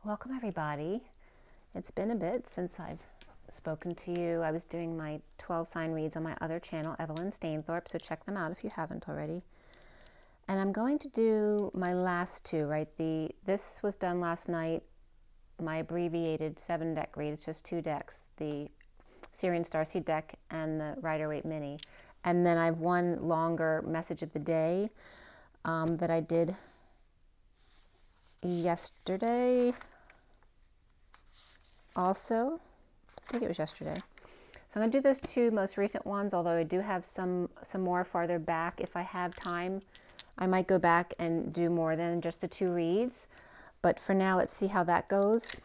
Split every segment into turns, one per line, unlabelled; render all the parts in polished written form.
Welcome everybody. It's been a bit since I've spoken to you. I was doing my 12 sign reads on my other channel, Evelyn Stainthorpe, so check them out if you haven't already. And I'm going to do my last two, right? This was done last night, my abbreviated 7-deck read. It's just 2 decks, the SIRIAN STARSEED deck and the Rider-Waite Mini. And then I have one longer message of the day that I did yesterday. Also, I think it was yesterday. So I'm going to do those 2 most recent ones, although I do have some more farther back. If I have time, I might go back and do more than just the 2 reads. But for now, let's see how that goes.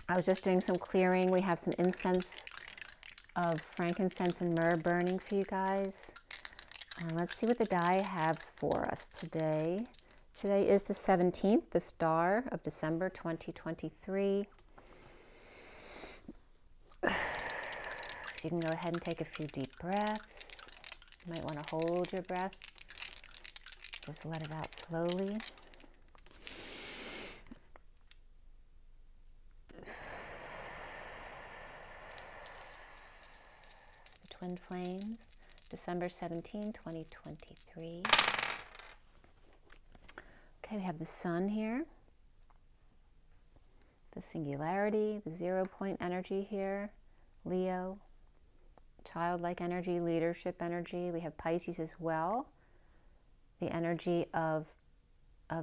I was just doing some clearing. We have some incense of frankincense and myrrh burning for you guys. And let's see what the die have for us today. Today is the 17th, the star of December 2023. You can go ahead and take a few deep breaths. You might want to hold your breath. Just let it out slowly. The Twin Flames, December 17, 2023. Okay, we have the Sun here. The Singularity, the 0 point energy here. Leo, childlike energy, leadership energy. We have Pisces as well. The energy of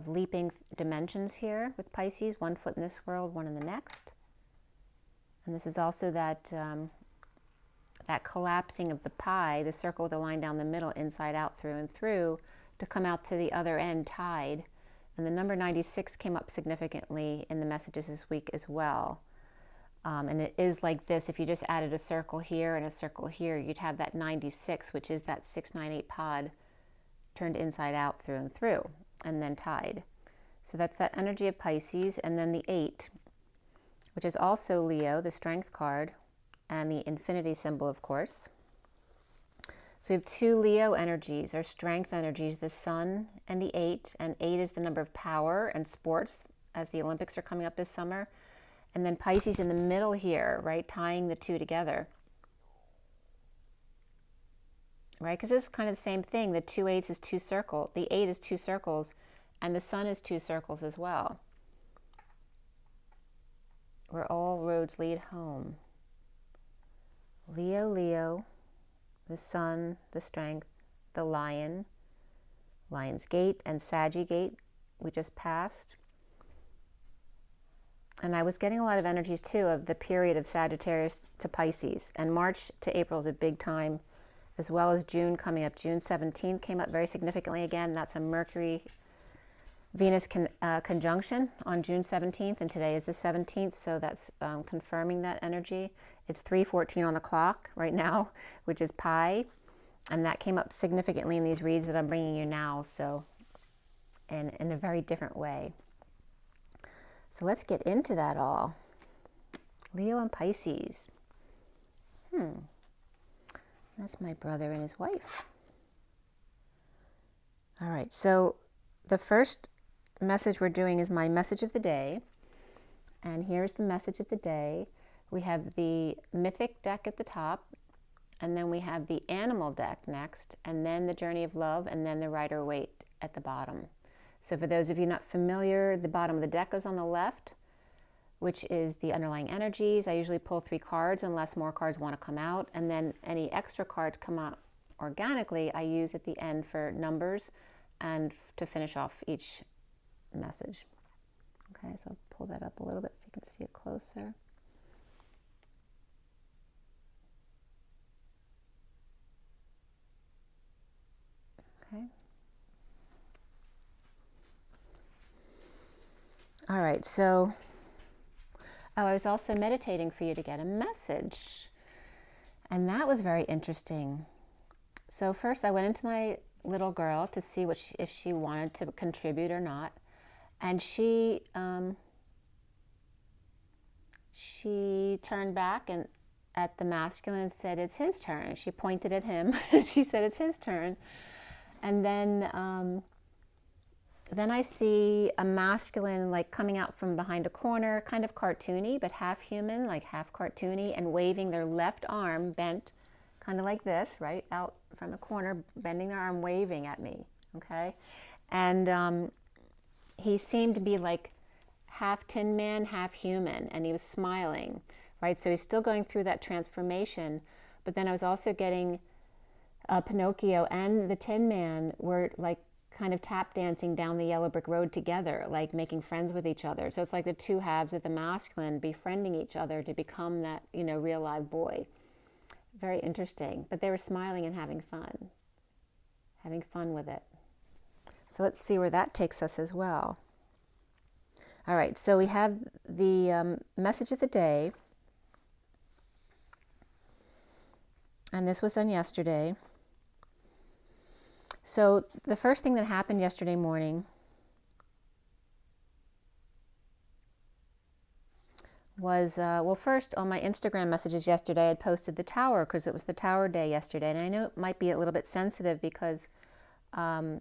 leaping dimensions here with Pisces, 1 foot in this world, 1 in the next. And this is also that collapsing of the pie, the circle with a line down the middle, inside out, through and through, to come out to the other end tied. And the number 96 came up significantly in the messages this week as well. And it is like this: if you just added a circle here and a circle here, you'd have that 96, which is that 698 pod turned inside out, through and through, and then tied. So that's that energy of Pisces. And then the 8, which is also Leo, the strength card, and the infinity symbol, of course. So we have 2 Leo energies, or strength energies, the Sun and the 8. And 8 is the number of power and sports, as the Olympics are coming up this summer. And then Pisces in the middle here, right, tying the 2 together. Right, because this is kind of the same thing. The 2 8s is 2 circles. The 8 is 2 circles, and the Sun is 2 circles as well. Where all roads lead home. Leo, Leo, the Sun, the strength, the Lion, Lion's Gate, and Saggy Gate we just passed. And I was getting a lot of energies too of the period of Sagittarius to Pisces. And March to April is a big time, as well as June coming up. June 17th came up very significantly again. That's a Mercury-Venus conjunction on June 17th, and today is the 17th, so that's confirming that energy. It's 3:14 on the clock right now, which is Pi, and that came up significantly in these reads that I'm bringing you now, so in a very different way. So let's get into that all. Leo and Pisces. That's my brother and his wife. All right, so the first message we're doing is my message of the day. And here's the message of the day. We have the Mythic deck at the top, and then we have the Animal deck next, and then the Journey of Love, and then the Rider-Waite at the bottom. So for those of you not familiar, the bottom of the deck is on the left, which is the underlying energies. I usually pull 3 cards unless more cards want to come out. And then any extra cards come out organically, I use at the end for numbers and to finish off each message. Okay, so I'll pull that up a little bit so you can see it closer. Okay. All right, so I was also meditating for you to get a message, and that was very interesting. So first I went into my little girl to see if she wanted to contribute or not, and she turned back and at the masculine and said, "It's his turn." She pointed at him and she said, "It's his turn." And then Then I see a masculine like coming out from behind a corner, kind of cartoony, but half human, like half cartoony, and waving their left arm bent, kind of like this, right, out from a corner, bending their arm, waving at me, okay? And he seemed to be like half Tin Man, half human, and he was smiling, right? So he's still going through that transformation, but then I was also getting Pinocchio and the Tin Man were like kind of tap dancing down the yellow brick road together, like making friends with each other. So it's like the two halves of the masculine befriending each other to become that, you know, real live boy. Very interesting. But they were smiling and having fun with it. So let's see where that takes us as well. All right, so we have the message of the day. And this was done yesterday. So the first thing that happened yesterday morning was, well, first on my Instagram messages yesterday, I had posted the tower because it was the tower day yesterday. And I know it might be a little bit sensitive because New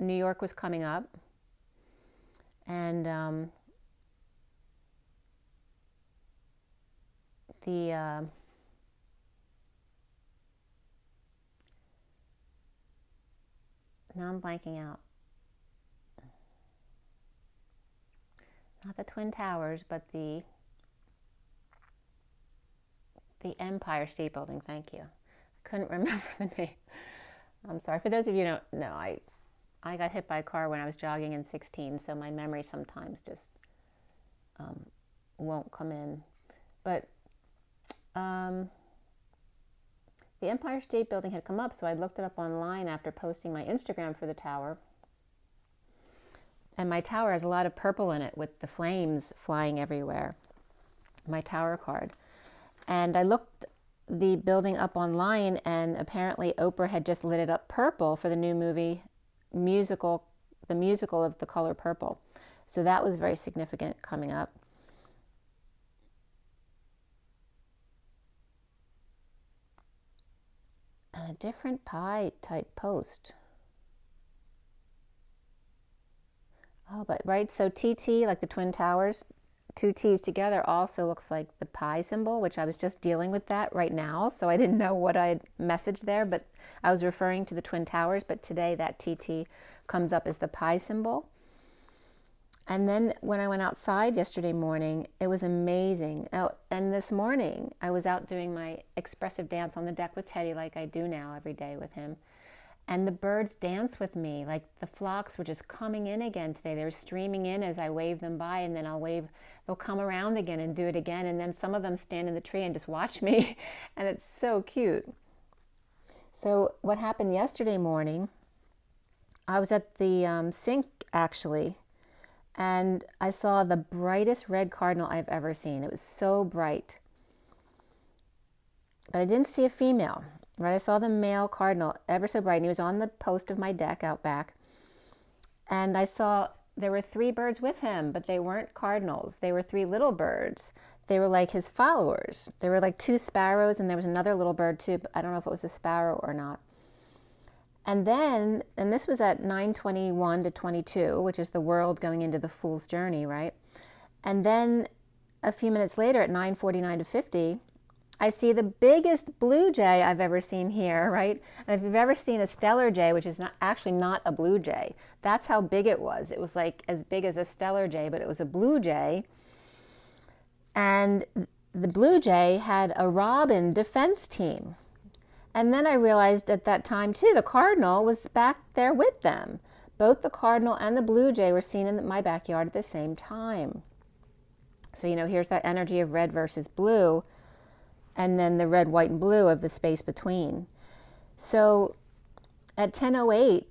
York was coming up. And now I'm blanking out. Not the Twin Towers, but the Empire State Building. Thank you. I couldn't remember the name. I'm sorry. For those of you who don't know, I got hit by a car when I was jogging in 16, so my memory sometimes just won't come in. But the Empire State Building had come up, so I looked it up online after posting my Instagram for the tower. And my tower has a lot of purple in it with the flames flying everywhere, my tower card. And I looked the building up online, and apparently Oprah had just lit it up purple for the new movie, the musical of The Color Purple. So that was very significant coming up. And a different pie type post. Oh, but right, so TT, like the Twin Towers, two T's together also looks like the pi symbol, which I was just dealing with that right now. So I didn't know what I messaged there, but I was referring to the Twin Towers. But today that TT comes up as the pi symbol. And then when I went outside yesterday morning, it was amazing. Oh, and this morning I was out doing my expressive dance on the deck with Teddy, like I do now every day with him. And the birds danced with me, like the flocks were just coming in again today. They were streaming in as I waved them by, and then I'll wave, they'll come around again and do it again. And then some of them stand in the tree and just watch me. And it's so cute. So what happened yesterday morning, I was at the sink actually, and I saw the brightest red cardinal I've ever seen. It was so bright. But I didn't see a female, right? I saw the male cardinal ever so bright, and he was on the post of my deck out back. And I saw there were 3 birds with him, but they weren't cardinals. They were 3 little birds. They were like his followers. There were like 2 sparrows, and there was another little bird too, but I don't know if it was a sparrow or not. And then, and this was at 9:21 to 22, which is the world going into the Fool's Journey, right? And then a few minutes later at 9:49 to 50, I see the biggest blue jay I've ever seen here, right? And if you've ever seen a stellar jay, which is not a blue jay, that's how big it was. It was like as big as a stellar jay, but it was a blue jay. And the blue jay had a robin defense team. And then I realized at that time too, the cardinal was back there with them. Both the cardinal and the blue jay were seen in my backyard at the same time. So, you know, here's that energy of red versus blue, and then the red, white, and blue of the space between. So at 10:08,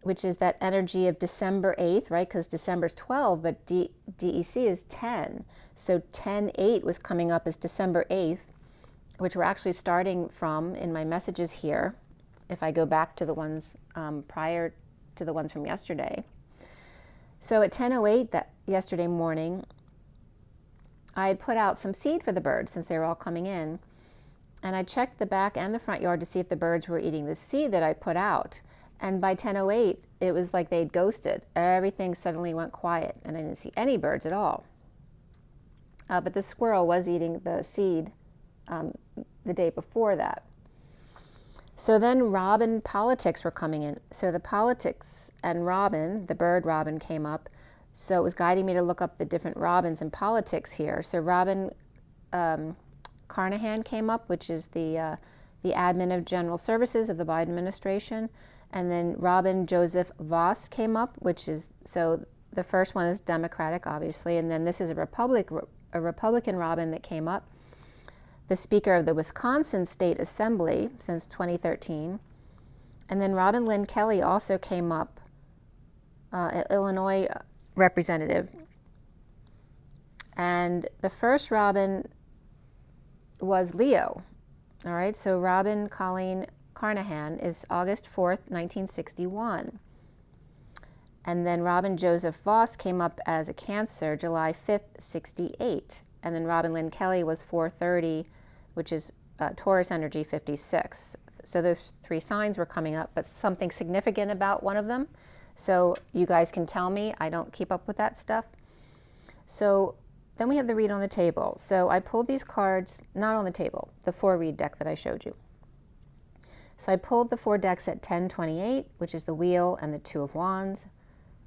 which is that energy of December 8th, right? Because December's 12, but DEC is 10. So 10:08 was coming up as December 8th, which we're actually starting from in my messages here, if I go back to the ones prior to the ones from yesterday. So at 10:08 that yesterday morning, I had put out some seed for the birds since they were all coming in. And I checked the back and the front yard to see if the birds were eating the seed that I put out. And by 10:08, it was like they'd ghosted. Everything suddenly went quiet, and I didn't see any birds at all. But the squirrel was eating the seed the day before that. So then robin politics were coming in. So the politics and robin, the bird robin, came up. So it was guiding me to look up the different robins in politics here. So Robin Carnahan came up, which is the admin of general services of the Biden administration. And then Robin Joseph Voss came up, which is, so the first one is Democratic, obviously. And then this is a Republican robin that came up. The Speaker of the Wisconsin State Assembly since 2013. And then Robin Lynn Kelly also came up, Illinois representative. And the first robin was Leo. All right, so Robin Colleen Carnahan is August 4th, 1961. And then Robin Joseph Voss came up as a Cancer, July 5th, 68. And then Robin Lynn Kelly was 430, which is Taurus energy, 56. So those three signs were coming up, but something significant about one of them. So you guys can tell me, I don't keep up with that stuff. So then we have the read on the table. So I pulled these cards, not on the table, the 4-read deck that I showed you. So I pulled the 4 decks at 10-28, which is the Wheel and the 2 of Wands.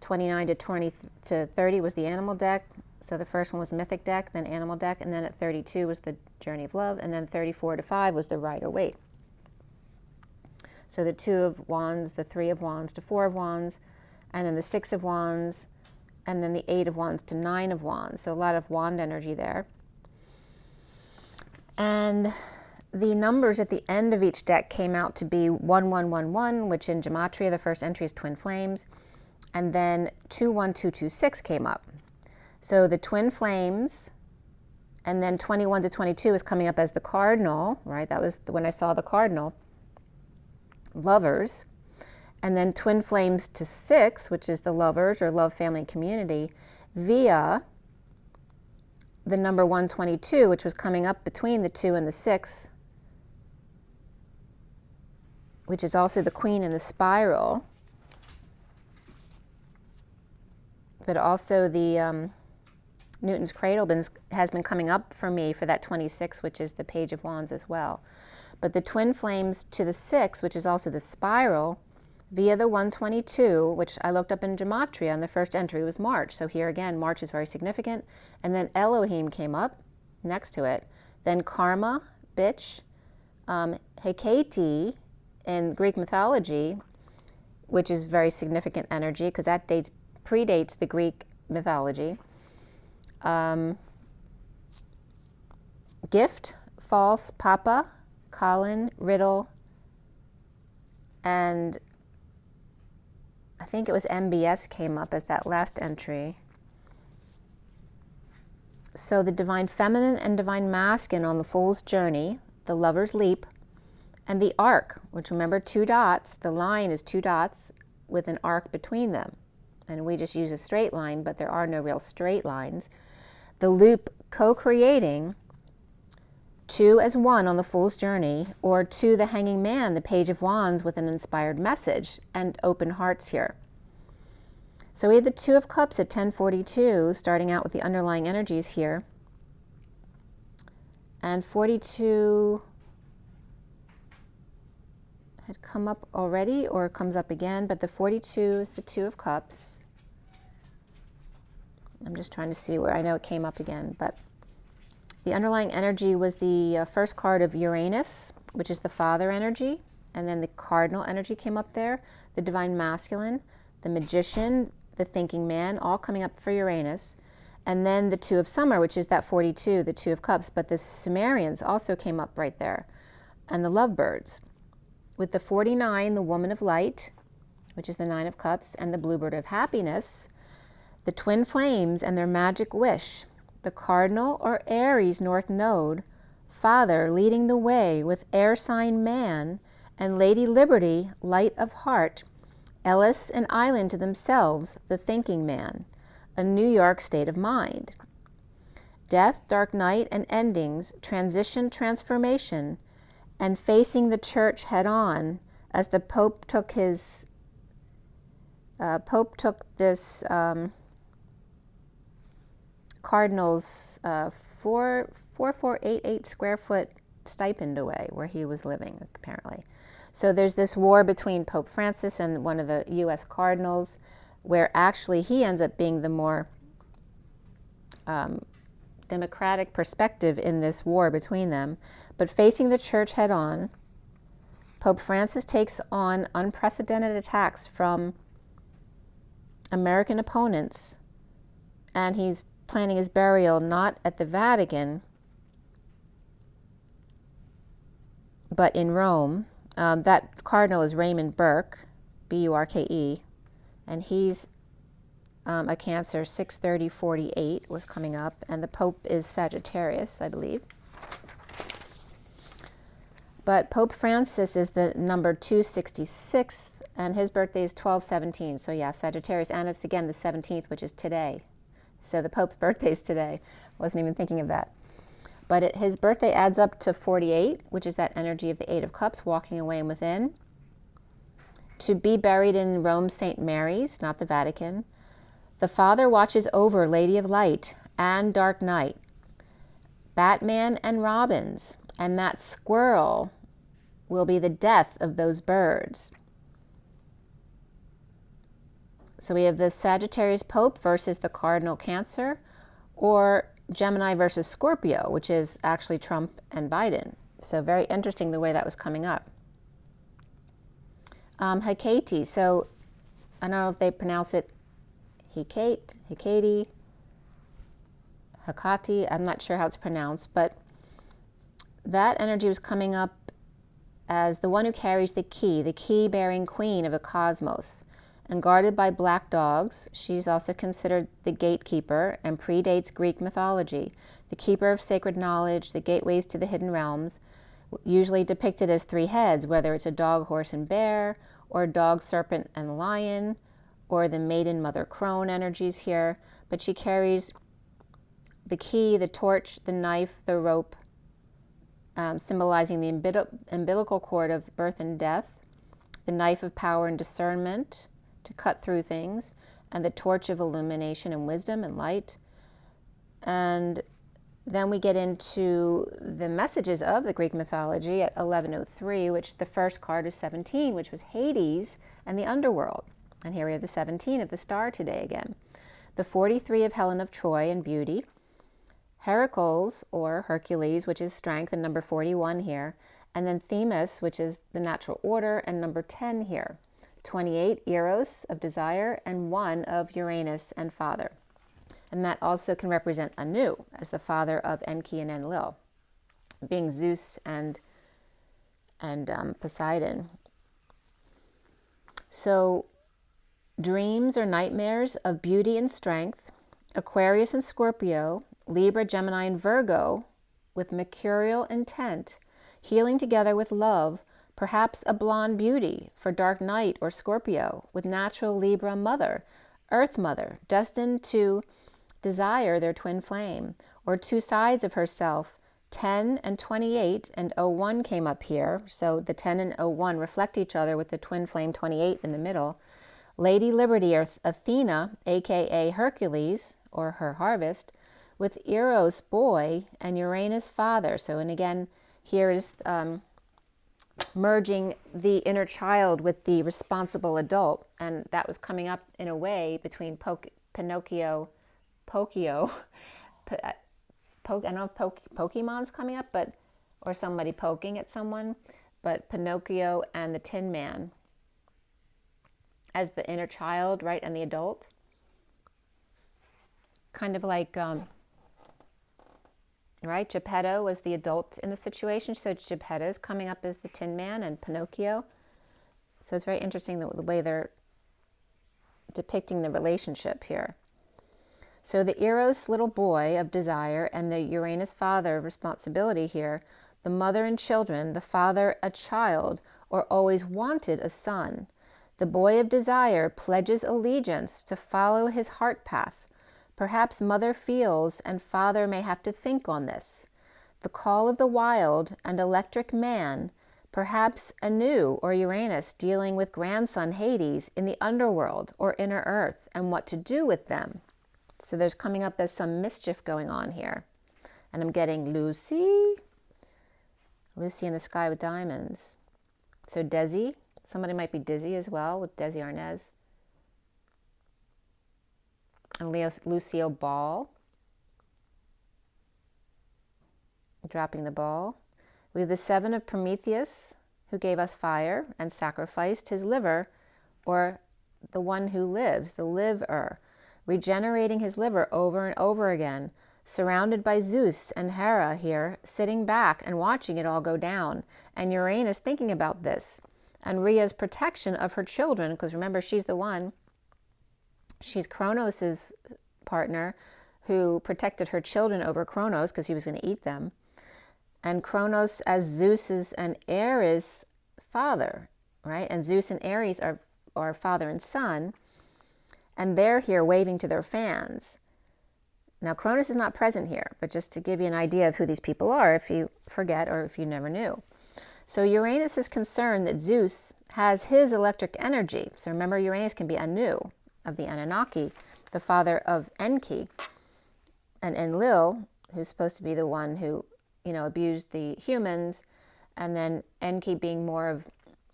29 to 30 was the Animal deck. So the first one was Mythic deck, then Animal deck, and then at 32 was the Journey of Love, and then 34 to 5 was the Rider-Waite. So the 2 of Wands, the 3 of Wands to 4 of Wands, and then the 6 of Wands, and then the 8 of Wands to 9 of Wands. So a lot of wand energy there. And the numbers at the end of each deck came out to be 1111, which in Gematria, the first entry is Twin Flames. And then 21226 came up. So the Twin Flames, and then 21 to 22 is coming up as the Cardinal, right? That was when I saw the Cardinal. Lovers. And then Twin Flames to 6, which is the Lovers or Love, Family, and Community, via the number 122, which was coming up between the 2 and the 6, which is also the Queen in the Spiral, but also the Newton's Cradle has been coming up for me for that 26, which is the Page of Wands as well. But the Twin Flames to the 6, which is also the Spiral, via the 122, which I looked up in Gematria, and the first entry was March. So here again, March is very significant. And then Elohim came up next to it. Then Karma, Bitch, Hecate in Greek mythology, which is very significant energy because that predates the Greek mythology. Gift, False, Papa, Colin, Riddle, and I think it was MBS came up as that last entry. So the Divine Feminine and Divine Masculine on the Fool's Journey, the Lover's Leap, and the Arc, which remember 2 dots, the line is 2 dots with an arc between them. And we just use a straight line, but there are no real straight lines. The Loop co-creating 2 as 1 on the Fool's Journey, or 2 the Hanging Man, the Page of Wands with an inspired message, and open hearts here. So we had the 2 of Cups at 1042, starting out with the underlying energies here. And 42 had come up already, or comes up again, but the 42 is the 2 of Cups. I'm just trying to see where, I know it came up again, but the underlying energy was the first card of Uranus, which is the father energy, and then the Cardinal energy came up there, the Divine Masculine, the Magician, the Thinking Man, all coming up for Uranus, and then the 2 of Summer, which is that 42, the 2 of Cups, but the Sumerians also came up right there, and the Lovebirds, with the 49, the Woman of Light, which is the 9 of Cups, and the Bluebird of Happiness, the Twin Flames and their Magic Wish, the Cardinal or Aries North Node, Father leading the way with Air Sign Man, and Lady Liberty, Light of Heart, Ellis and Island to themselves, the Thinking Man, a New York state of mind. Death, Dark Night, and Endings, Transition, Transformation, and facing the church head on as the Pope took his Pope took this Cardinal's 4,488 square foot stipend away where he was living, apparently. So there's this war between Pope Francis and one of the U.S. Cardinals, where actually he ends up being the more democratic perspective in this war between them. But facing the church head on, Pope Francis takes on unprecedented attacks from American opponents, and he's planning his burial not at the Vatican, but in Rome. That cardinal is Raymond Burke, B-U-R-K-E, and he's a Cancer, 6/30/48 was coming up, and the Pope is Sagittarius, I believe. But Pope Francis is the number 266, and his birthday is 12/17, so yeah, Sagittarius, and it's again the 17th, which is today. So the Pope's birthday is today. Wasn't even thinking of that. But his birthday adds up to 48, which is that energy of the Eight of Cups, walking away and within. To be buried in Rome, St. Mary's, not the Vatican. The Father watches over Lady of Light and Dark Knight, Batman and Robins, and that squirrel will be the death of those birds. So we have the Sagittarius Pope versus the Cardinal Cancer, or Gemini versus Scorpio, which is actually Trump and Biden. So very interesting the way that was coming up. Hecate, so I don't know if they pronounce it Hecate, Hecate, I'm not sure how it's pronounced, but that energy was coming up as the one who carries the key-bearing queen of the cosmos. And guarded by black dogs, she's also considered the gatekeeper and predates Greek mythology, the keeper of sacred knowledge, the gateways to the hidden realms, usually depicted as three heads, whether it's a dog, horse, and bear, or dog, serpent, and lion, or the maiden, mother, crone energies here. But she carries the key, the torch, the knife, the rope, symbolizing the umbilical cord of birth and death, the knife of power and discernment to cut through things, and the torch of illumination and wisdom and light. And then we get into the messages of the Greek mythology at 11:03, which the first card is 17, which was Hades and the underworld. And here we have the 17 of the star today again. The 43 of Helen of Troy and beauty. Heracles, or Hercules, which is strength, and number 41 here. And then Themis, which is the natural order, and number 10 here. 28, Eros of desire, and 1 of Uranus and father. And that also can represent Anu as the father of Enki and Enlil, being Zeus and Poseidon. So dreams or nightmares of beauty and strength, Aquarius and Scorpio, Libra, Gemini, and Virgo, with mercurial intent, healing together with love, perhaps a blonde beauty for Dark Knight or Scorpio, with natural Libra mother, Earth mother, destined to desire their twin flame, or two sides of herself. 10 and 28 and 01 came up here, so the 10 and 01 reflect each other with the twin flame 28 in the middle. Lady Liberty, or Athena, aka Hercules, or her harvest, with Eros boy and Uranus father. So, and again, here is merging the inner child with the responsible adult, and that was coming up in a way between Pokio. I don't know if Pokemon's coming up, but or somebody poking at someone, but Pinocchio and the Tin Man as the inner child, right, and the adult. Kind of like, right, Geppetto was the adult in the situation, so Geppetto is coming up as the Tin Man and Pinocchio. So it's very interesting the way they're depicting the relationship here. So the Eros little boy of desire and the Uranus father of responsibility here, the mother and children, the father a child, or always wanted a son. The boy of desire pledges allegiance to follow his heart path. Perhaps mother feels and father may have to think on this. The call of the wild and electric man Perhaps Anu or Uranus dealing with grandson Hades in the underworld or inner earth and what to do with them. So there's coming up as some mischief going on here. And I'm getting Lucy in the sky with diamonds. So Desi, somebody might be dizzy as well with Desi Arnaz. And Lucille Ball, dropping the ball. We have the 7 of Prometheus, who gave us fire and sacrificed his liver, or the one who lives, the liver, regenerating his liver over and over again, surrounded by Zeus and Hera here, sitting back and watching it all go down, and Uranus thinking about this, and Rhea's protection of her children, because remember, she's the one, she's Kronos' partner, who protected her children over Kronos because he was going to eat them. And Kronos as Zeus's and Ares' father, right? And Zeus and Ares are father and son. And they're here waving to their fans. Now, Kronos is not present here, but just to give you an idea of who these people are, if you forget or if you never knew. So Uranus is concerned that Zeus has his electric energy. So remember, Uranus can be Anu of the Anunnaki, the father of Enki. And Enlil, who's supposed to be the one who abused the humans, and then Enki being more of,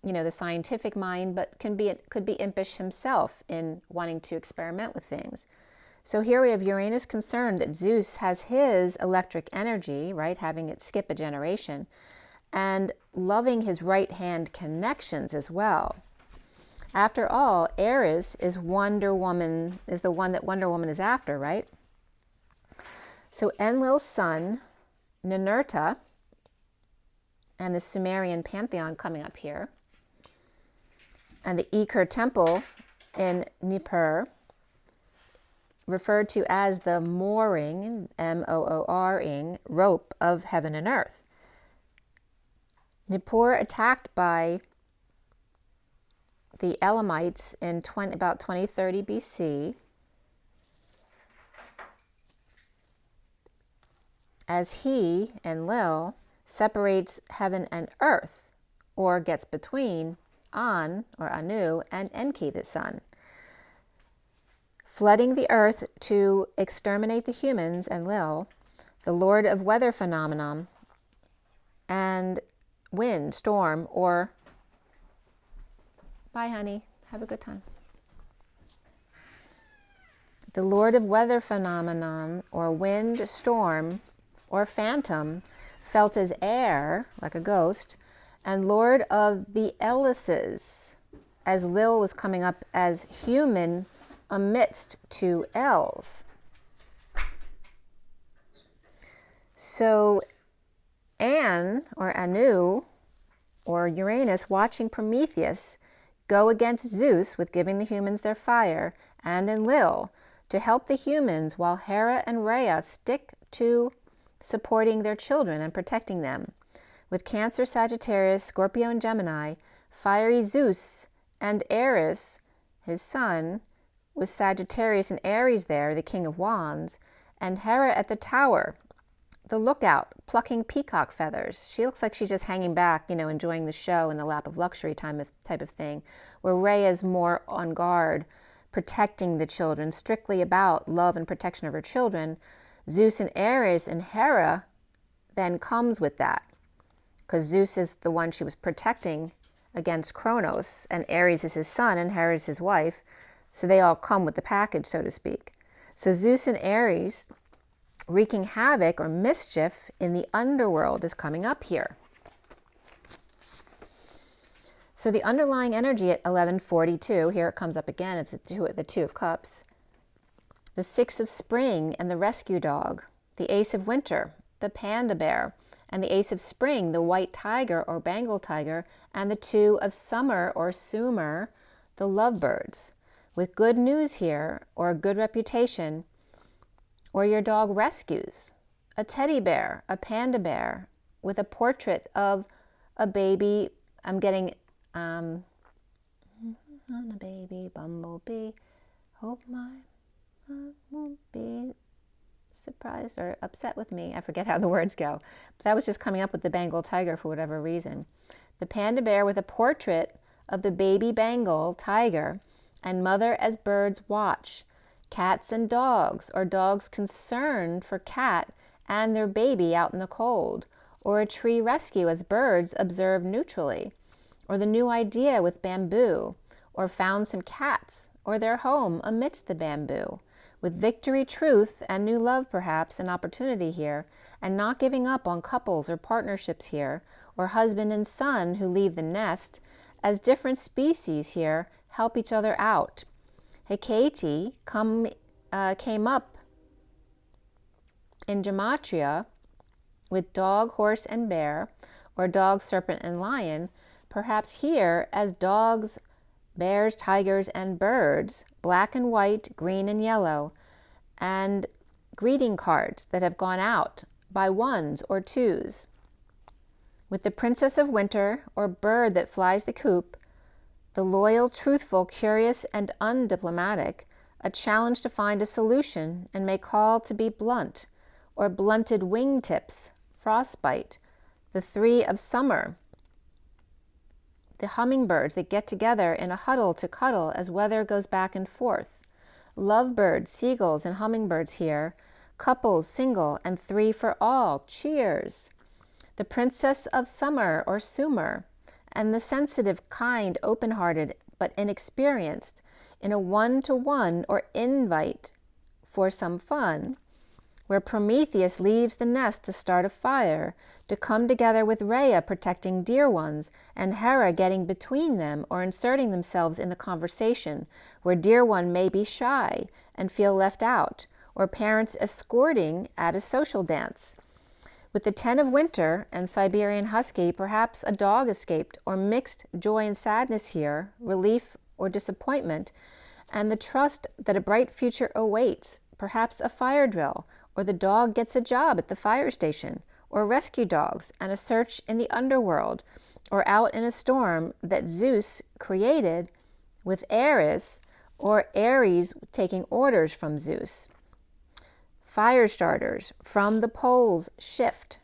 the scientific mind, but could be impish himself in wanting to experiment with things. So here we have Uranus concerned that Zeus has his electric energy, right, having it skip a generation, and loving his right-hand connections as well. After all, Ares is Wonder Woman, is the one that Wonder Woman is after, right? So Enlil's son, Ninurta, and the Sumerian pantheon coming up here, and the Eker temple in Nippur, referred to as the mooring, M-O-O-R-ing, rope of heaven and earth. Nippur attacked by the Elamites in about 2030 BC, as he, Enlil, separates heaven and earth, or gets between An, or Anu, and Enki, the sun, flooding the earth to exterminate the humans, Enlil, the lord of weather phenomenon, and wind, storm, or... Bye, honey. Have a good time. The lord of weather phenomenon, or wind, storm, or phantom, felt as air, like a ghost, and lord of the Elises, as Lil was coming up as human amidst two L's. So An, or Anu, or Uranus, watching Prometheus go against Zeus with giving the humans their fire, and Enlil to help the humans, while Hera and Rhea stick to supporting their children and protecting them. With Cancer, Sagittarius, Scorpio, and Gemini, fiery Zeus and Ares, his son, with Sagittarius and Aries there, the king of wands, and Hera at the tower, the lookout, plucking peacock feathers. She looks like she's just hanging back, enjoying the show in the lap of luxury type of thing, where Rhea is more on guard, protecting the children, strictly about love and protection of her children. Zeus and Ares and Hera then comes with that, because Zeus is the one she was protecting against Kronos, and Ares is his son, and Hera is his wife, so they all come with the package, so to speak. So Zeus and Ares wreaking havoc or mischief in the underworld is coming up here. So the underlying energy at 1142, here it comes up again, it's the Two of Cups, the Six of Spring and the Rescue Dog, the Ace of Winter, the Panda Bear, and the Ace of Spring, the White Tiger or Bengal Tiger, and the Two of Summer or Sumer, the Lovebirds. With good news here, or a good reputation, or your dog rescues a teddy bear, a panda bear, with a portrait of a baby. I'm getting on a baby bumblebee. Hope my mom won't be surprised or upset with me. I forget how the words go. But that was just coming up with the Bengal tiger for whatever reason. The panda bear with a portrait of the baby Bengal tiger, and mother as birds watch. Cats and dogs, or dogs concerned for cat and their baby out in the cold. Or a tree rescue as birds observe neutrally. Or the new idea with bamboo. Or found some cats, or their home amidst the bamboo. With victory, truth, and new love perhaps, an opportunity here, and not giving up on couples or partnerships here, or husband and son who leave the nest, as different species here help each other out. Hecate came up in gematria with dog, horse, and bear, or dog, serpent, and lion, perhaps here as dogs, bears, tigers, and birds, black and white, green and yellow, and greeting cards that have gone out by ones or twos. With the princess of winter, or bird that flies the coop, the loyal, truthful, curious, and undiplomatic, a challenge to find a solution and may call to be blunt, or blunted wingtips, frostbite, the three of summer, the hummingbirds that get together in a huddle to cuddle as weather goes back and forth. Lovebirds, seagulls, and hummingbirds here, couples, single, and three for all. Cheers! The princess of summer, or sumer, and the sensitive, kind, open-hearted, but inexperienced, in a one-to-one or invite for some fun, where Prometheus leaves the nest to start a fire, to come together with Rhea protecting dear ones, and Hera getting between them or inserting themselves in the conversation, where dear one may be shy and feel left out, or parents escorting at a social dance. With the 10 of winter and Siberian husky, perhaps a dog escaped, or mixed joy and sadness here, relief or disappointment, and the trust that a bright future awaits, perhaps a fire drill, or the dog gets a job at the fire station, or rescue dogs and a search in the underworld, or out in a storm that Zeus created with Ares, or Ares taking orders from Zeus. Fire starters from the poles shift.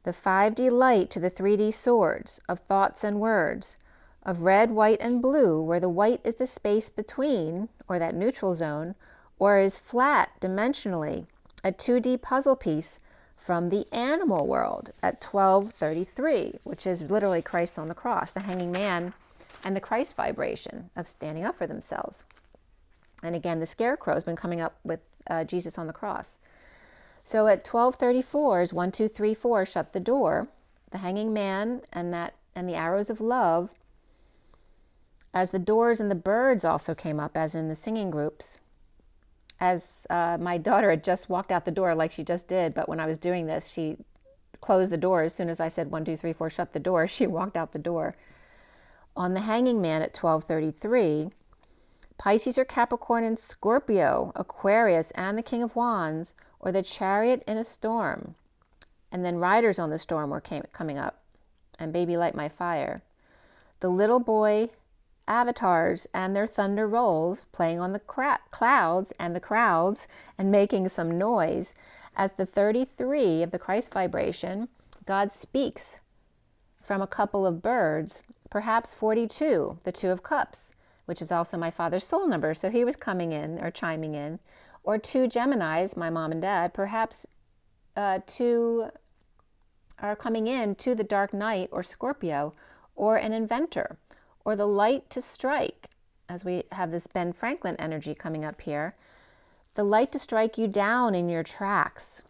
The 5D light to the 3D swords of thoughts and words, of red, white, and blue, where the white is the space between, or that neutral zone, or is flat dimensionally, a 2D puzzle piece from the animal world at 1233, which is literally Christ on the cross, the hanging man, and the Christ vibration of standing up for themselves. And again, the scarecrow has been coming up with Jesus on the cross. So at 1234 is 1, 2, 3, 4, shut the door, the hanging man, and the arrows of love, as the doors and the birds also came up, as in the singing groups. As my daughter had just walked out the door like she just did, but when I was doing this, she closed the door. As soon as I said 1, 2, 3, 4, shut the door, she walked out the door. On the hanging man at 1233, Pisces or Capricorn and Scorpio, Aquarius, and the King of Wands, or the chariot in a storm. And then riders on the storm were coming up, and baby light my fire. The little boy avatars and their thunder rolls, playing on the clouds and the crowds and making some noise. As the 33 of the Christ vibration, God speaks from a couple of birds, perhaps 42, the 2 of cups, which is also my father's soul number, so he was coming in or chiming in, or 2 Geminis, my mom and dad, perhaps 2 are coming in to the dark night, or Scorpio, or an inventor, or the light to strike, as we have this Ben Franklin energy coming up here, the light to strike you down in your tracks,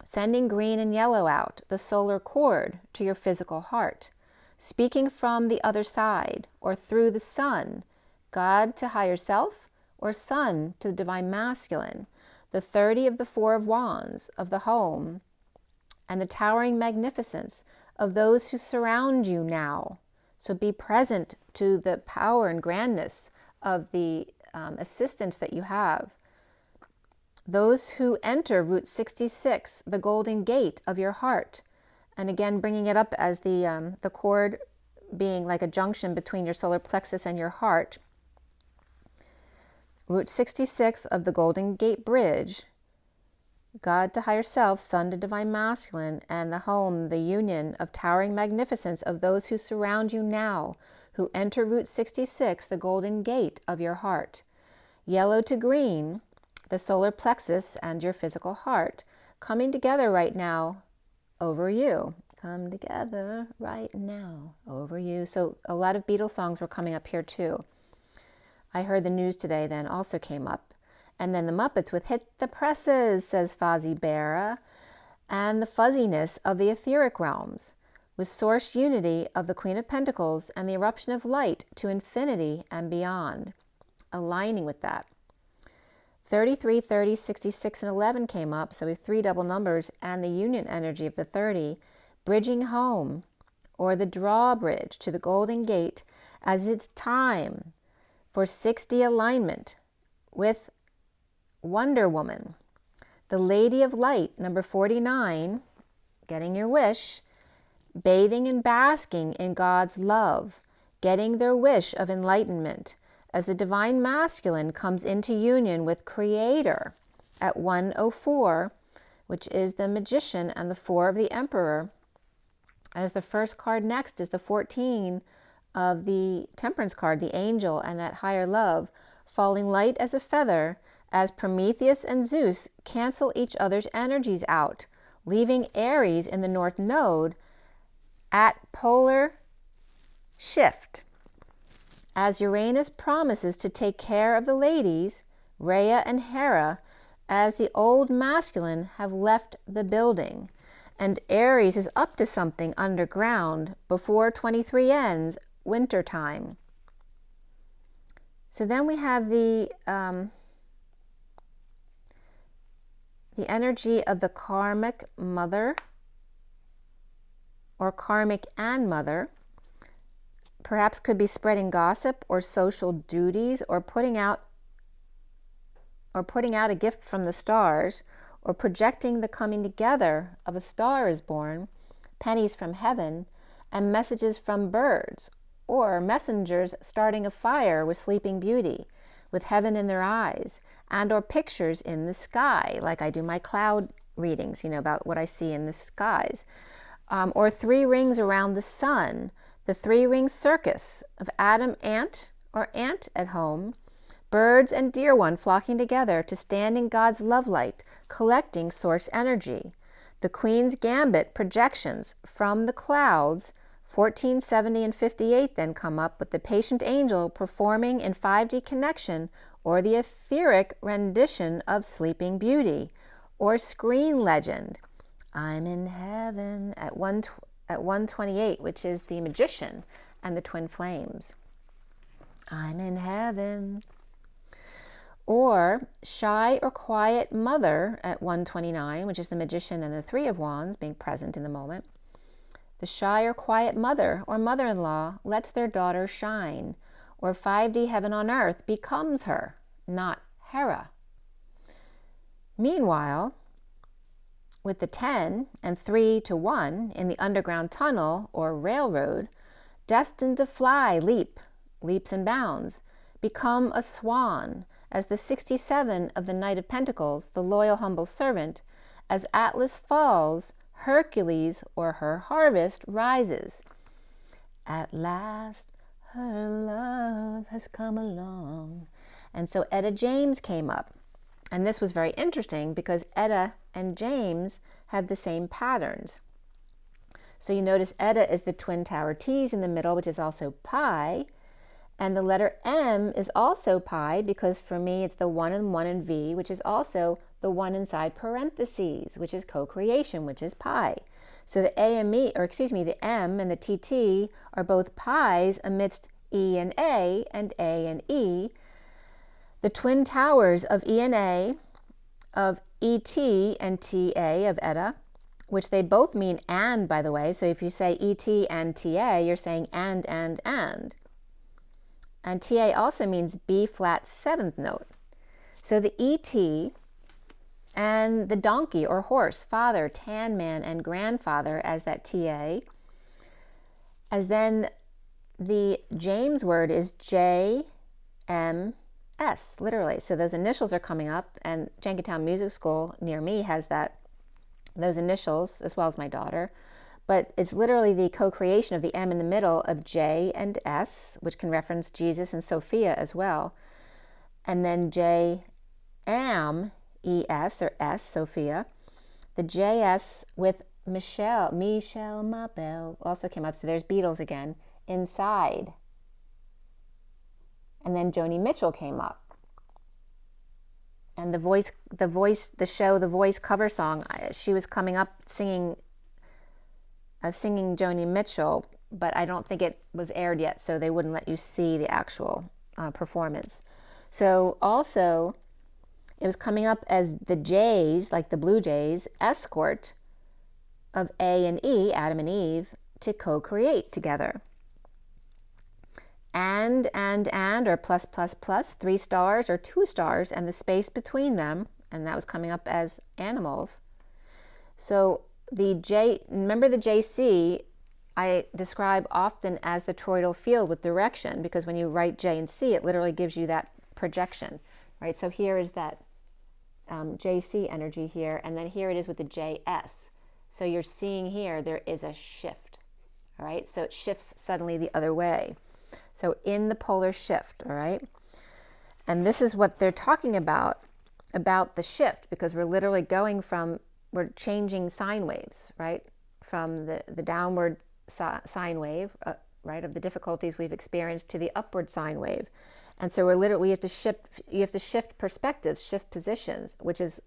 sending green and yellow out, the solar cord to your physical heart, speaking from the other side, or through the sun, God to higher self, or sun to the divine masculine, the 30 of the 4 of wands of the home, and the towering magnificence of those who surround you now. So be present to the power and grandness of the assistance that you have. Those who enter Route 66, the golden gate of your heart, and again bringing it up as the cord being like a junction between your solar plexus and your heart. Route 66 of the Golden Gate Bridge, God to higher self, Son to divine masculine, and the home, the union of towering magnificence of those who surround you now, who enter Route 66, the golden gate of your heart. Yellow to green, the solar plexus and your physical heart, coming together right now over you. Come together right now over you. So a lot of Beatles songs were coming up here too. I heard the news today then also came up. And then the Muppets with Hit the Presses, says Fozzie Bear, and the fuzziness of the etheric realms, with source unity of the Queen of Pentacles and the eruption of light to infinity and beyond, aligning with that. 33, 30, 66, and 11 came up, so we have 3 double numbers and the union energy of the 30, bridging home, or the drawbridge to the Golden Gate, as it's time for 6D alignment with Wonder Woman, the Lady of Light, number 49, getting your wish, bathing and basking in God's love, getting their wish of enlightenment, as the divine masculine comes into union with Creator at 104, which is the Magician and the 4 of the Emperor, as the first card next is the 14 of the Temperance card, the Angel, and that higher love, falling light as a feather, as Prometheus and Zeus cancel each other's energies out, leaving Aries in the North Node at polar shift. As Uranus promises to take care of the ladies, Rhea and Hera, as the old masculine have left the building, and Aries is up to something underground before 23 ends, winter time. So then we have the energy of the karmic mother, or karmic and mother, perhaps could be spreading gossip or social duties, or putting out a gift from the stars, or projecting the coming together of a star is born, pennies from heaven, and messages from birds, or messengers starting a fire with Sleeping Beauty, with heaven in their eyes, and or pictures in the sky, like I do my cloud readings, about what I see in the skies, or 3 rings around the sun, the 3-ring circus of Adam Ant or Ant at home, birds and dear one flocking together to stand in God's love light, collecting source energy, the Queen's Gambit projections from the clouds. 14, 70, and 58 then come up with the patient angel performing in 5D connection, or the etheric rendition of Sleeping Beauty, or screen legend, I'm in heaven, at 128, which is the Magician and the Twin Flames. I'm in heaven. Or shy or quiet mother at 129, which is the Magician and the 3 of Wands being present in the moment. The shy or quiet mother or mother-in-law lets their daughter shine, or 5D heaven on earth becomes her, not Hera. Meanwhile, with the 10 and 3 to 1 in the underground tunnel or railroad, destined to fly, leaps and bounds, become a swan, as the 67 of the Knight of Pentacles, the loyal humble servant, as Atlas falls, Hercules or her harvest rises. At last her love has come along. And so Etta James came up. And this was very interesting because Etta and James have the same patterns. So you notice Etta is the twin tower T's in the middle, which is also pi. And the letter M is also pi because for me it's the 1 and 1 in V, which is also the 1 inside parentheses, which is co-creation, which is pi. So the A and me, or excuse me, the M and the TT are both pi's amidst E and A and E. The twin towers of E and A, of ET and TA of Etta, which they both mean and, by the way. So if you say ET and TA, you're saying and. And TA also means B flat 7th note. So the ET and the donkey or horse, father, tan man, and grandfather as that TA. As then the James word is JM S, literally. So those initials are coming up, and Jenkintown Music School near me has those initials, as well as my daughter. But it's literally the co-creation of the M in the middle of J and S, which can reference Jesus and Sophia as well. And then J, am, E-S, or S, Sophia. The JS with Michelle Mabel also came up. So there's Beatles again, inside. And then Joni Mitchell came up. And the Voice cover song, she was coming up singing Joni Mitchell, but I don't think it was aired yet, so they wouldn't let you see the actual performance. So also, it was coming up as the Jays, like the Bluejays, escort of A and E, Adam and Eve, to co-create together. And, or plus, 3 stars or 2 stars, and the space between them, and that was coming up as animals. So remember the JC, I describe often as the toroidal field with direction, because when you write J and C, it literally gives you that projection, right? So here is that JC energy here, and then here it is with the JS. So you're seeing here, there is a shift, all right? So it shifts suddenly the other way. So in the polar shift, all right? And this is what they're talking about the shift, because we're literally we're changing sine waves, right? From the downward sine wave, right, of the difficulties we've experienced to the upward sine wave. And so you have to shift perspectives, shift positions, which is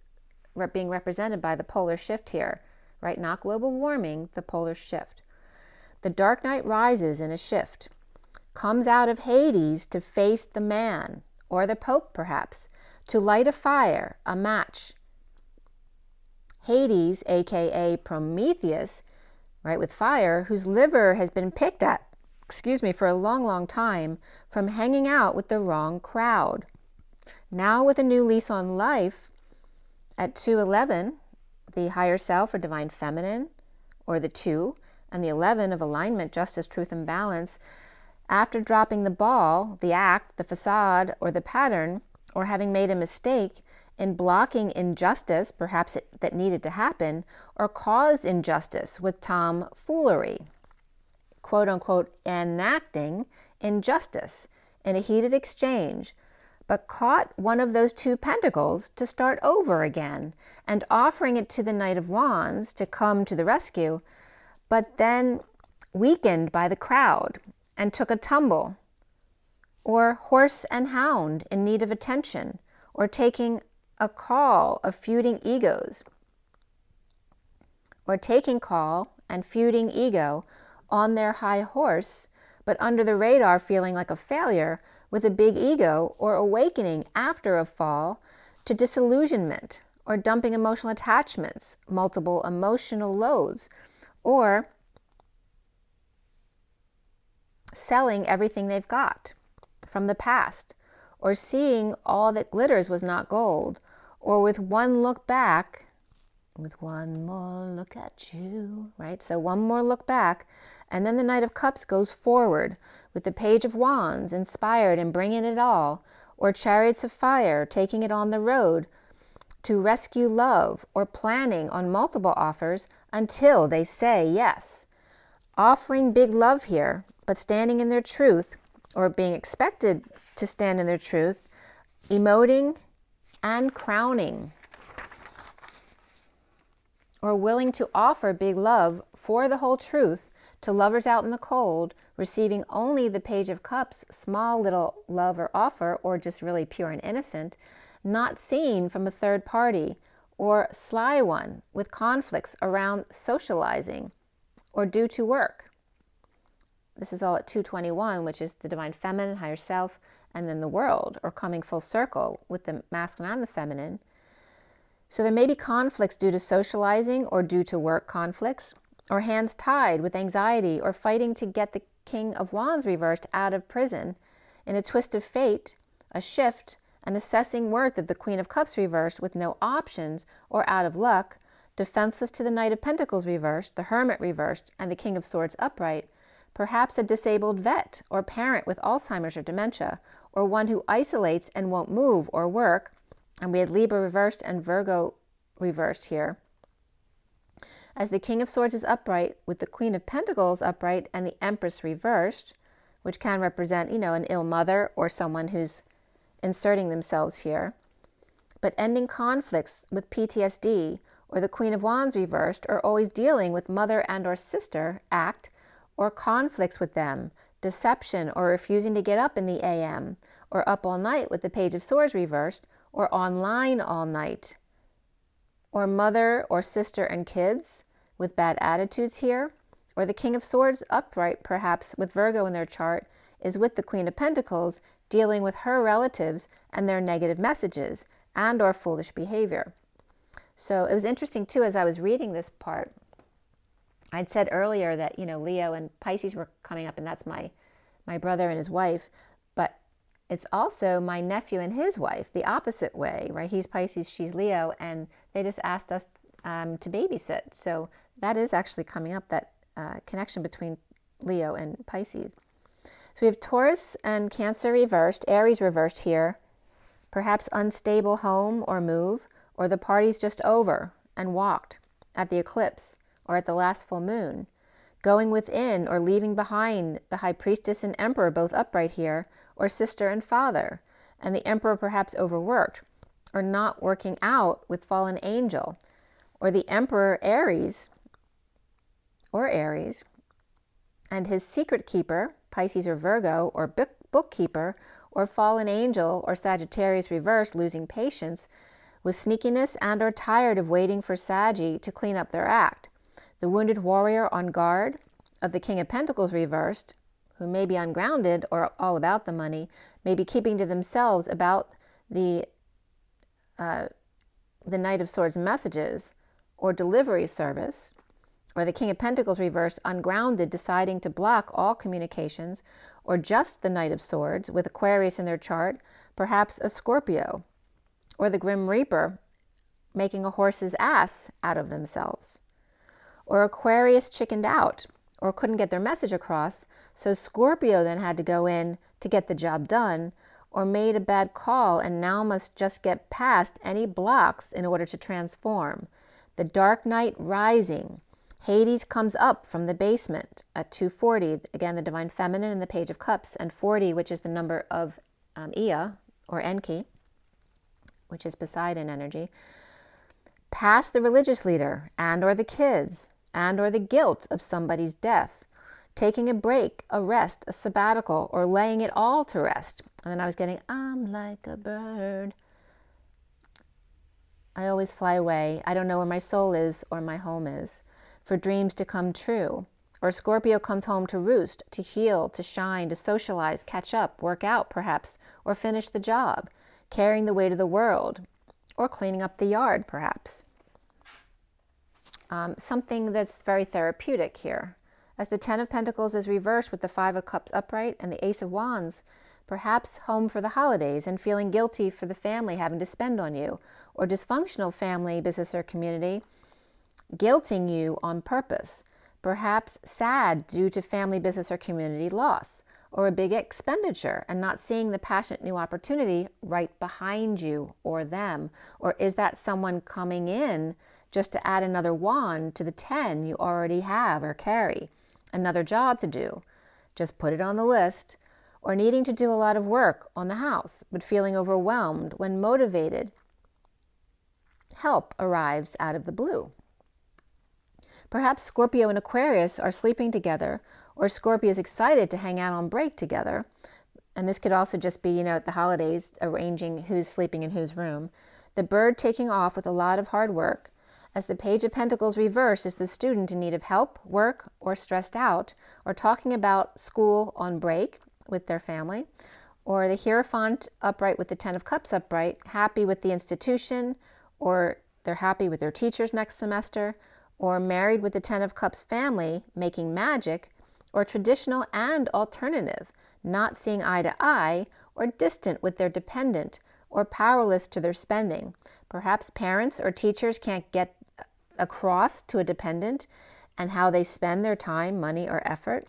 being represented by the polar shift here, right? Not global warming, the polar shift. The dark night rises in a shift, comes out of Hades to face the man, or the Pope perhaps, to light a fire, a match. Hades, aka Prometheus, right, with fire, whose liver has been picked at, for a long, long time from hanging out with the wrong crowd. Now with a new lease on life, at 211, the higher self or divine feminine, or the 2, and the 11 of alignment, justice, truth, and balance, after dropping the ball, the act, the facade, or the pattern, or having made a mistake in blocking injustice, perhaps that needed to happen, or caused injustice with tomfoolery, quote unquote, enacting injustice in a heated exchange, but caught one of those 2 pentacles to start over again and offering it to the Knight of Wands to come to the rescue, but then weakened by the crowd and took a tumble, or horse and hound in need of attention, or taking a call of feuding egos, or taking call and feuding ego on their high horse, but under the radar feeling like a failure with a big ego, or awakening after a fall to disillusionment, or dumping emotional attachments, multiple emotional loads, or selling everything they've got from the past, or seeing all that glitters was not gold, or with one look back, with one more look at you, right? So one more look back, and then the Knight of Cups goes forward with the Page of Wands, inspired and bringing it all, or Chariots of Fire, taking it on the road to rescue love, or planning on multiple offers until they say yes. Offering big love here, but standing in their truth, or being expected to stand in their truth, emoting and crowning, or willing to offer big love for the whole truth to lovers out in the cold, receiving only the Page of Cups, small little love or offer, or just really pure and innocent, not seen from a third party, or sly one with conflicts around socializing, or due to work. This is all at 221, which is the divine feminine, higher self, and then the world, or coming full circle with the masculine and the feminine. So there may be conflicts due to socializing or due to work conflicts, or hands tied with anxiety, or fighting to get the King of Wands reversed out of prison in a twist of fate, a shift, an assessing worth of the Queen of Cups reversed with no options or out of luck, defenseless to the Knight of Pentacles reversed, the Hermit reversed, and the King of Swords upright, perhaps a disabled vet or parent with Alzheimer's or dementia, or one who isolates and won't move or work. And we had Libra reversed and Virgo reversed here. As the King of Swords is upright with the Queen of Pentacles upright and the Empress reversed, which can represent, an ill mother or someone who's inserting themselves here, but ending conflicts with PTSD, or the Queen of Wands reversed, or always dealing with mother and or sister act, or conflicts with them, deception, or refusing to get up in the AM, or up all night with the Page of Swords reversed, or online all night, or mother or sister and kids with bad attitudes here, or the King of Swords upright, perhaps with Virgo in their chart, is with the Queen of Pentacles, dealing with her relatives and their negative messages and or foolish behavior. So it was interesting too, as I was reading this part, I'd said earlier that, Leo and Pisces were coming up, and that's my brother and his wife, but it's also my nephew and his wife, the opposite way, right? He's Pisces, she's Leo, and they just asked us to babysit. So that is actually coming up, that connection between Leo and Pisces. So we have Taurus and Cancer reversed, Aries reversed here, perhaps unstable home or move, or the party's just over and walked at the eclipse or at the last full moon, going within or leaving behind the High Priestess and Emperor both upright here, or sister and father, and the Emperor perhaps overworked or not working out with fallen angel, or the Emperor Aries and his secret keeper, Pisces or Virgo, or bookkeeper, or fallen angel, or Sagittarius reverse, losing patience, with sneakiness and or tired of waiting for Saggy to clean up their act. The wounded warrior on guard of the King of Pentacles reversed, who may be ungrounded or all about the money, may be keeping to themselves about the Knight of Swords messages or delivery service, or the King of Pentacles reversed, ungrounded, deciding to block all communications, or just the Knight of Swords with Aquarius in their chart, perhaps a Scorpio, or the Grim Reaper making a horse's ass out of themselves, or Aquarius chickened out or couldn't get their message across, so Scorpio then had to go in to get the job done, or made a bad call and now must just get past any blocks in order to transform. The Dark Knight rising. Hades comes up from the basement at 240, again the Divine Feminine and the Page of Cups, and 40, which is the number of Ea, or Enki, which is Poseidon energy, past the religious leader and or the kids and or the guilt of somebody's death, taking a break, a rest, a sabbatical, or laying it all to rest. And then I was getting, I'm like a bird. I always fly away. I don't know where my soul is or my home is, for dreams to come true. Or Scorpio comes home to roost, to heal, to shine, to socialize, catch up, work out perhaps, or finish the job, carrying the weight of the world, or cleaning up the yard perhaps. Something that's very therapeutic here. As the Ten of Pentacles is reversed with the Five of Cups upright and the Ace of Wands, perhaps home for the holidays and feeling guilty for the family having to spend on you, or dysfunctional family, business, or community guilting you on purpose, perhaps sad due to family, business, or community loss, or a big expenditure and not seeing the passionate new opportunity right behind you or them, or is that someone coming in just to add another wand to the 10 you already have or carry, another job to do, just put it on the list, or needing to do a lot of work on the house, but feeling overwhelmed when motivated help arrives out of the blue. Perhaps Scorpio and Aquarius are sleeping together, or Scorpio is excited to hang out on break together. And this could also just be, at the holidays, arranging who's sleeping in whose room. The bird taking off with a lot of hard work. As the Page of Pentacles reversed is the student in need of help, work, or stressed out, or talking about school on break with their family. Or the Hierophant upright with the Ten of Cups upright, happy with the institution, or they're happy with their teachers next semester, or married with the Ten of Cups family, making magic, or traditional and alternative, not seeing eye to eye, or distant with their dependent, or powerless to their spending. Perhaps parents or teachers can't get across to a dependent and how they spend their time, money, or effort.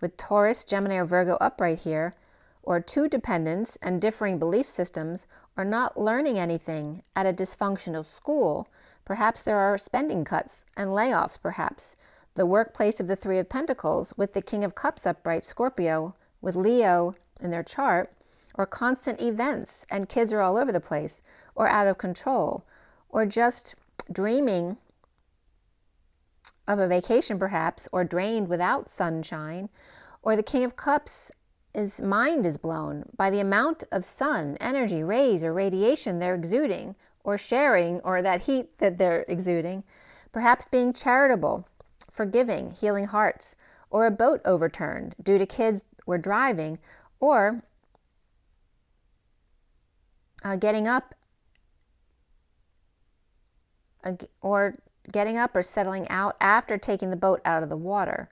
With Taurus, Gemini, or Virgo upright here, or two dependents and differing belief systems, or not learning anything at a dysfunctional school. Perhaps there are spending cuts and layoffs, perhaps. The workplace of the Three of Pentacles with the King of Cups upright, Scorpio, with Leo in their chart, or constant events and kids are all over the place, or out of control, or just dreaming of a vacation perhaps, or drained without sunshine, or the King of Cups, his mind is blown by the amount of sun, energy, rays, or radiation they're exuding, or sharing, or that heat that they're exuding, perhaps being charitable, forgiving, healing hearts, or a boat overturned due to kids were driving, or getting up or settling out after taking the boat out of the water,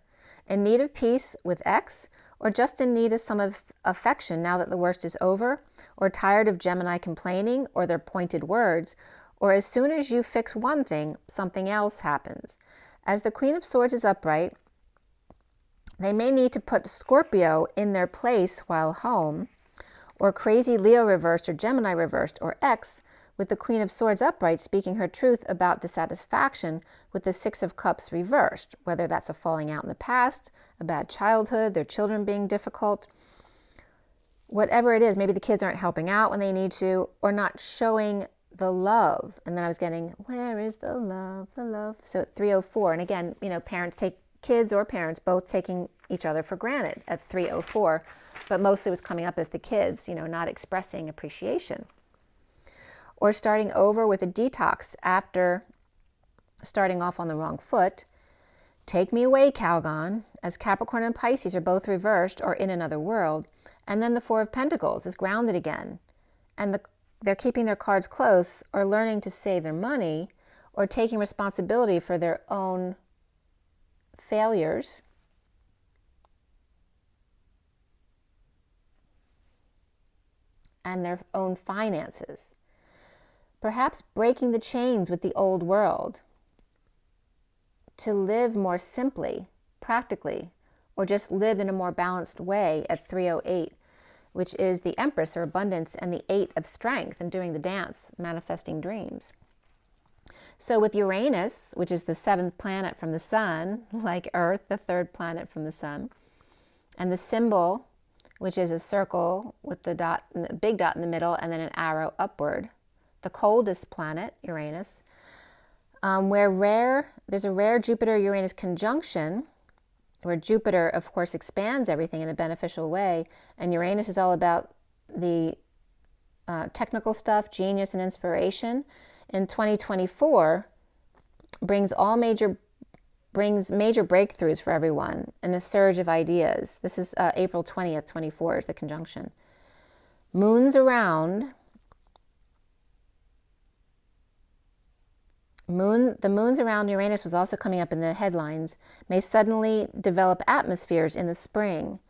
in need of peace with ex, or just in need of some affection now that the worst is over, or tired of Gemini complaining or their pointed words, or as soon as you fix one thing, something else happens. As the Queen of Swords is upright, they may need to put Scorpio in their place while home, or crazy Leo reversed or Gemini reversed, or X with the Queen of Swords upright speaking her truth about dissatisfaction with the Six of Cups reversed, whether that's a falling out in the past, a bad childhood, their children being difficult, whatever it is. Maybe the kids aren't helping out when they need to, or not showing the love. And then I was getting, where is the love, the love? So at 304, and again, parents take kids or parents both taking each other for granted at 304, but mostly was coming up as the kids, not expressing appreciation. Or starting over with a detox after starting off on the wrong foot. Take me away, Calgon, as Capricorn and Pisces are both reversed or in another world. And then the Four of Pentacles is grounded again. And they're keeping their cards close, or learning to save their money, or taking responsibility for their own failures. And their own finances. Perhaps breaking the chains with the old world to live more simply, practically, or just live in a more balanced way at 308, which is the Empress or abundance, and the 8 of strength, and doing the dance, manifesting dreams. So with Uranus, which is the 7th planet from the sun, like Earth, the 3rd planet from the sun, and the symbol, which is a circle with the dot, the big dot in the middle, and then an arrow upward. The coldest planet, Uranus, there's a rare Jupiter-Uranus conjunction, where Jupiter, of course, expands everything in a beneficial way, and Uranus is all about the technical stuff, genius and inspiration. In 2024, brings major breakthroughs for everyone and a surge of ideas. This is April 20th, 24 is the conjunction. The moons around Uranus was also coming up in the headlines, may suddenly develop atmospheres in the spring,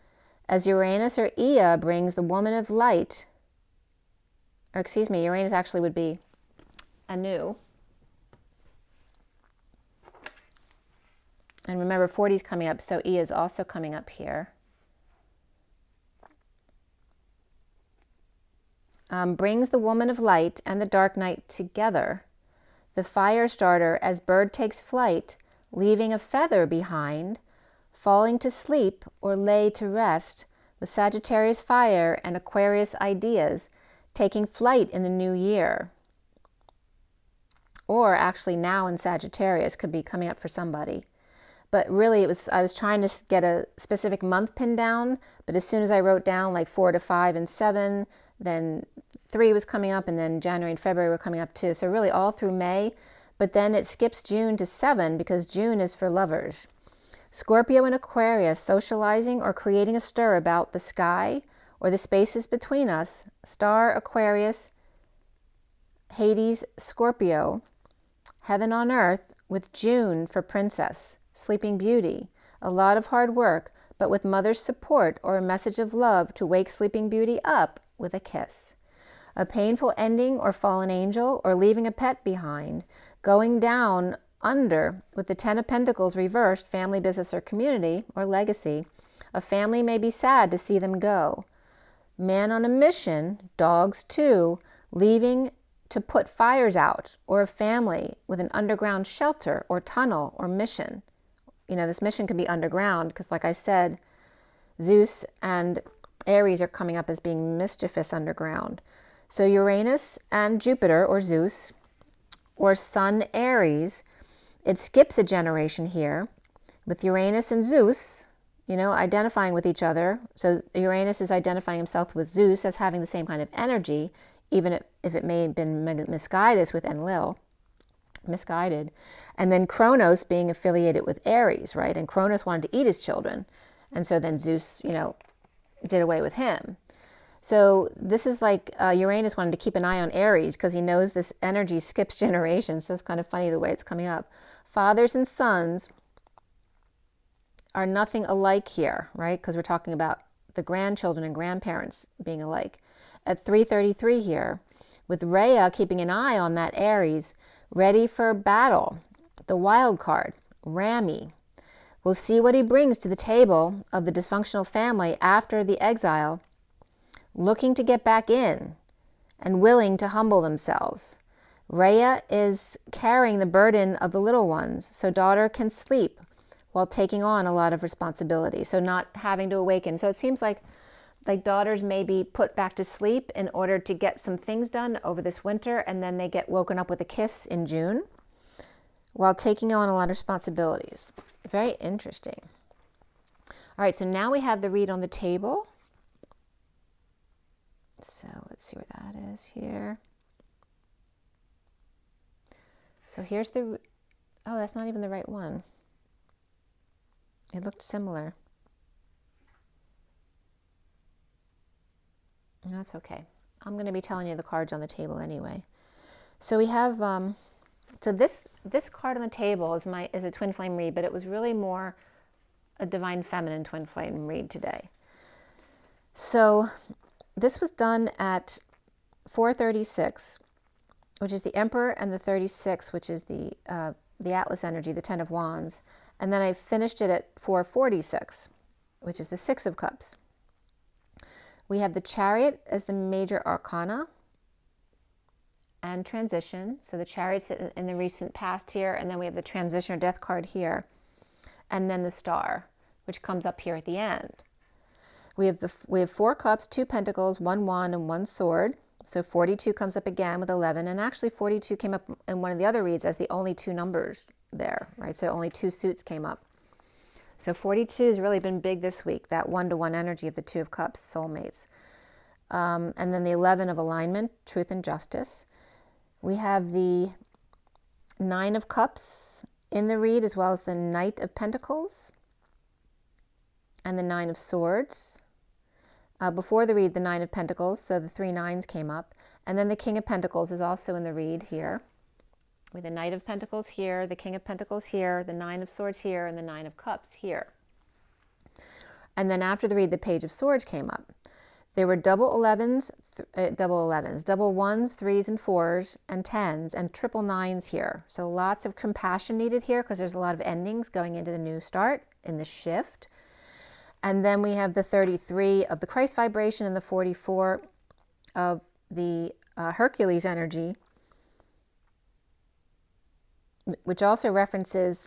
as Uranus or Ea brings the woman of light, or excuse me, Uranus actually would be Anu. And remember, 40 is coming up, so Ea is also coming up here. Brings the woman of light and the dark night together. The fire starter as bird takes flight, leaving a feather behind, falling to sleep or lay to rest, with Sagittarius fire and Aquarius ideas, taking flight in the new year. Or actually now in Sagittarius could be coming up for somebody. But really I was trying to get a specific month pinned down, but as soon as I wrote down like 4 to 5 and 7, then 3 was coming up, and then January and February were coming up too. So really all through May, but then it skips June to 7 because June is for lovers. Scorpio and Aquarius socializing or creating a stir about the sky or the spaces between us. Star Aquarius, Hades Scorpio, heaven on earth with June for princess, sleeping beauty. A lot of hard work, but with mother's support or a message of love to wake sleeping beauty up with a kiss. A painful ending or fallen angel or leaving a pet behind, going down under with the 10 of Pentacles reversed, family, business, or community, or legacy. A family may be sad to see them go. Man on a mission, dogs too, leaving to put fires out, or a family with an underground shelter or tunnel or mission. You know, this mission could be underground because, like I said, Zeus and Aries are coming up as being mischievous underground. So Uranus and Jupiter, or Zeus, or Sun Aries, it skips a generation here with Uranus and Zeus, you know, identifying with each other. So Uranus is identifying himself with Zeus as having the same kind of energy, even if it may have been misguided with Enlil, misguided. And then Kronos being affiliated with Aries, right? And Kronos wanted to eat his children. And so then Zeus, you know, did away with him. So this is like Uranus wanted to keep an eye on Aries because he knows this energy skips generations. So it's kind of funny the way it's coming up. Fathers and sons are nothing alike here, right? Because we're talking about the grandchildren and grandparents being alike. At 333 here, with Rhea keeping an eye on that Aries, ready for battle. The wild card, Rami. We'll see what he brings to the table of the dysfunctional family after the exile, looking to get back in and willing to humble themselves. Rhea is carrying the burden of the little ones, so daughter can sleep while taking on a lot of responsibility, so not having to awaken. So it seems like daughters may be put back to sleep in order to get some things done over this winter, and then they get woken up with a kiss in June while taking on a lot of responsibilities. Very interesting. All right, so now we have the read on the table. So let's see where that is here. So here's the, oh, that's not even the right one. It looked similar. That's okay. I'm going to be telling you the cards on the table anyway. So we have, so this card on the table is a twin flame read, but it was really more a divine feminine twin flame read today. So this was done at 4:36, which is the Emperor, and the 36, which is the Atlas energy, the 10 of Wands. And then I finished it at 4:46, which is the 6 of Cups. We have the Chariot as the major arcana and transition. So the Chariot's in the recent past here, and then we have the transition or death card here, and then the Star, which comes up here at the end. We have 4 cups, 2 pentacles, 1 wand, and 1 sword. So 42 comes up again with 11, and actually 42 came up in one of the other reads as the only 2 numbers there, right? So only 2 suits came up. So 42 has really been big this week, that 1-to-1 energy of the 2 of Cups, soulmates. And then the 11 of alignment, truth and justice. We have the 9 of Cups in the read, as well as the Knight of Pentacles and the 9 of Swords. Before the read, the 9 of Pentacles, so the 3 nines came up. And then the King of Pentacles is also in the read here, with the Knight of Pentacles here, the King of Pentacles here, the 9 of Swords here, and the 9 of Cups here. And then after the read, the Page of Swords came up. There were double 11s, double 1s, 3s, and 4s, and 10s, and triple 9s here. So lots of compassion needed here because there's a lot of endings going into the new start in the shift. And then we have the 33 of the Christ vibration and the 44 of the Hercules energy, which also references,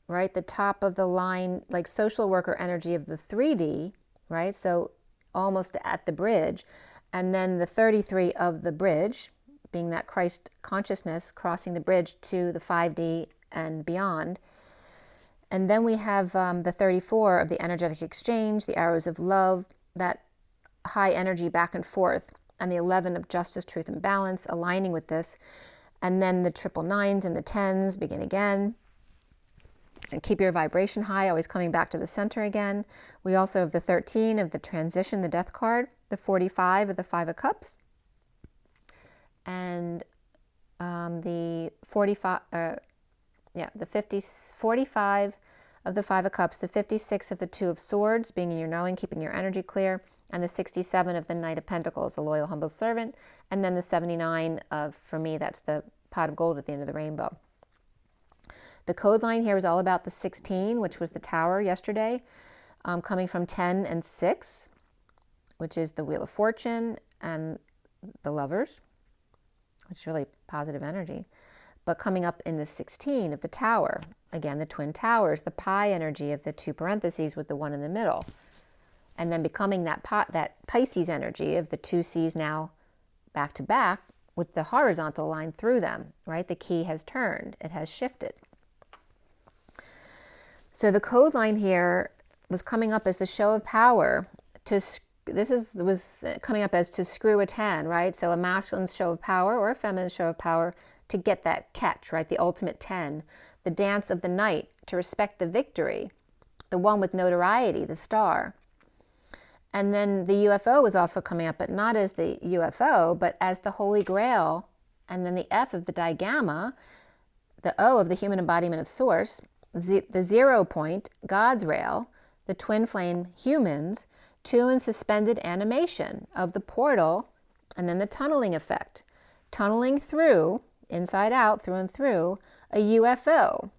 right, the top of the line, like social worker energy of the 3D, right? So almost at the bridge. And then the 33 of the bridge, being that Christ consciousness crossing the bridge to the 5D and beyond. And then we have the 34 of the energetic exchange, the arrows of love, that high energy back and forth, and the 11 of justice, truth, and balance, aligning with this. And then the triple 9s and the 10s begin again. And keep your vibration high, always coming back to the center again. We also have the 13 of the transition, the death card, the 45 of the 5 of Cups, and the 45, the 45 of the 5 of Cups, the 56 of the 2 of Swords, being in your knowing, keeping your energy clear, and the 67 of the Knight of Pentacles, the loyal, humble servant, and then the 79 of, for me, that's the pot of gold at the end of the rainbow. The code line here is all about the 16, which was the Tower yesterday, coming from 10 and 6, which is the Wheel of Fortune and the Lovers, which is really positive energy. But coming up in the 16 of the Tower, again, the Twin Towers, the pi energy of the 2 parentheses with the 1 in the middle. And then becoming that Pisces energy of the 2 C's now back to back with the horizontal line through them, right? The key has turned, it has shifted. So the code line here was coming up as the show of power was coming up as to screw a 10, right? So a masculine show of power or a feminine show of power to get that catch, right? The ultimate 10. The dance of the night to respect the victory, the one with notoriety, the star. And then the UFO was also coming up, but not as the UFO, but as the Holy Grail. And then the F of the digamma, the O of the human embodiment of Source, the 0 point, God's rail, the twin flame humans, 2 in suspended animation of the portal, and then the tunneling effect. Tunneling through, inside out, through and through, a UFO,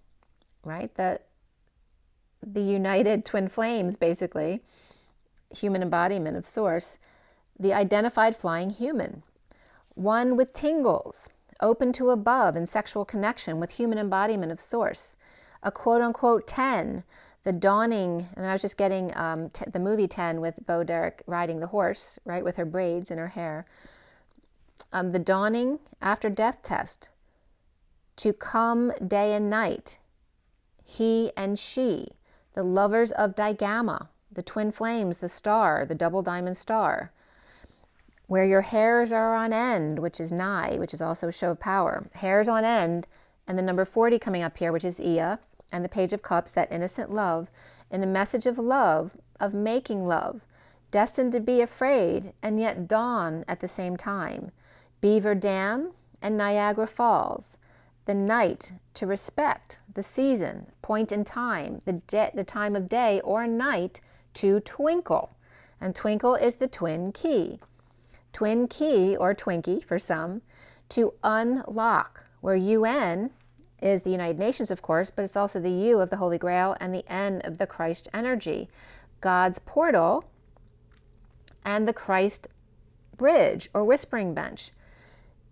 right? The united twin flames, basically, human embodiment of Source, the identified flying human. One with tingles, open to above in sexual connection with human embodiment of Source. A quote-unquote 10, the dawning, and I was just getting the movie 10 with Bo Derek riding the horse, right, with her braids in her hair. The dawning after death test, to come day and night, he and she, the lovers of digamma, the twin flames, the star, the double diamond star, where your hairs are on end, which is nigh, which is also a show of power. Hairs on end, and the number 40 coming up here, which is Ea, and the Page of Cups, that innocent love, in a message of love, of making love, destined to be afraid and yet dawn at the same time. Beaver Dam and Niagara Falls, the night to respect, the season, point in time, the time of day or night to twinkle. And twinkle is the twin key. Twin key, or Twinkie for some, to unlock, where UN is the United Nations, of course, but it's also the U of the Holy Grail and the N of the Christ energy. God's portal and the Christ bridge or whispering bench.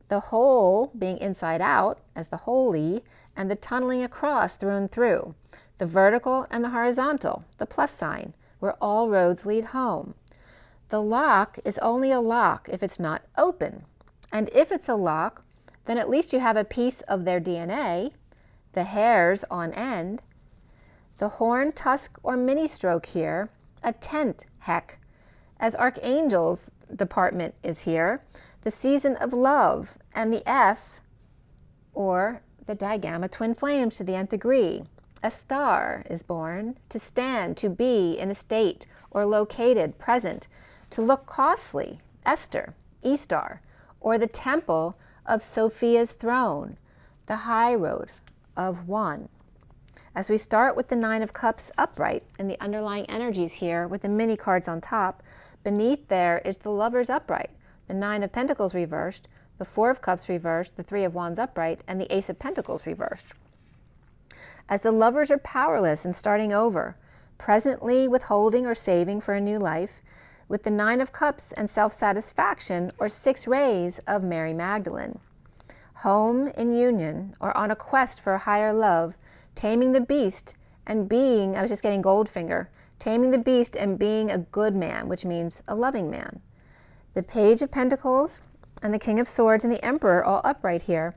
The whole being inside out as the holy, and the tunneling across through and through. The vertical and the horizontal, the plus sign, where all roads lead home. The lock is only a lock if it's not open. And if it's a lock, then at least you have a piece of their DNA, the hairs on end, the horn, tusk, or mini stroke here, a tent, heck, as Archangel's department is here, the season of love, and the F, or the digamma twin flames to the nth degree. A star is born, to stand, to be in a state, or located, present, to look costly, Esther, E-star, or the temple of Sophia's throne, the high road of one. As we start with the 9 of Cups upright and the underlying energies here with the mini cards on top, beneath there is the Lovers upright, the 9 of Pentacles reversed, the 4 of Cups reversed, the 3 of Wands upright, and the Ace of Pentacles reversed. As the lovers are powerless and starting over, presently withholding or saving for a new life, with the 9 of Cups and self-satisfaction, or 6 rays of Mary Magdalene. Home in union, or on a quest for a higher love, taming the beast and being, I was just getting Goldfinger, taming the beast and being a good man, which means a loving man. The Page of Pentacles and the King of Swords and the Emperor, all upright here,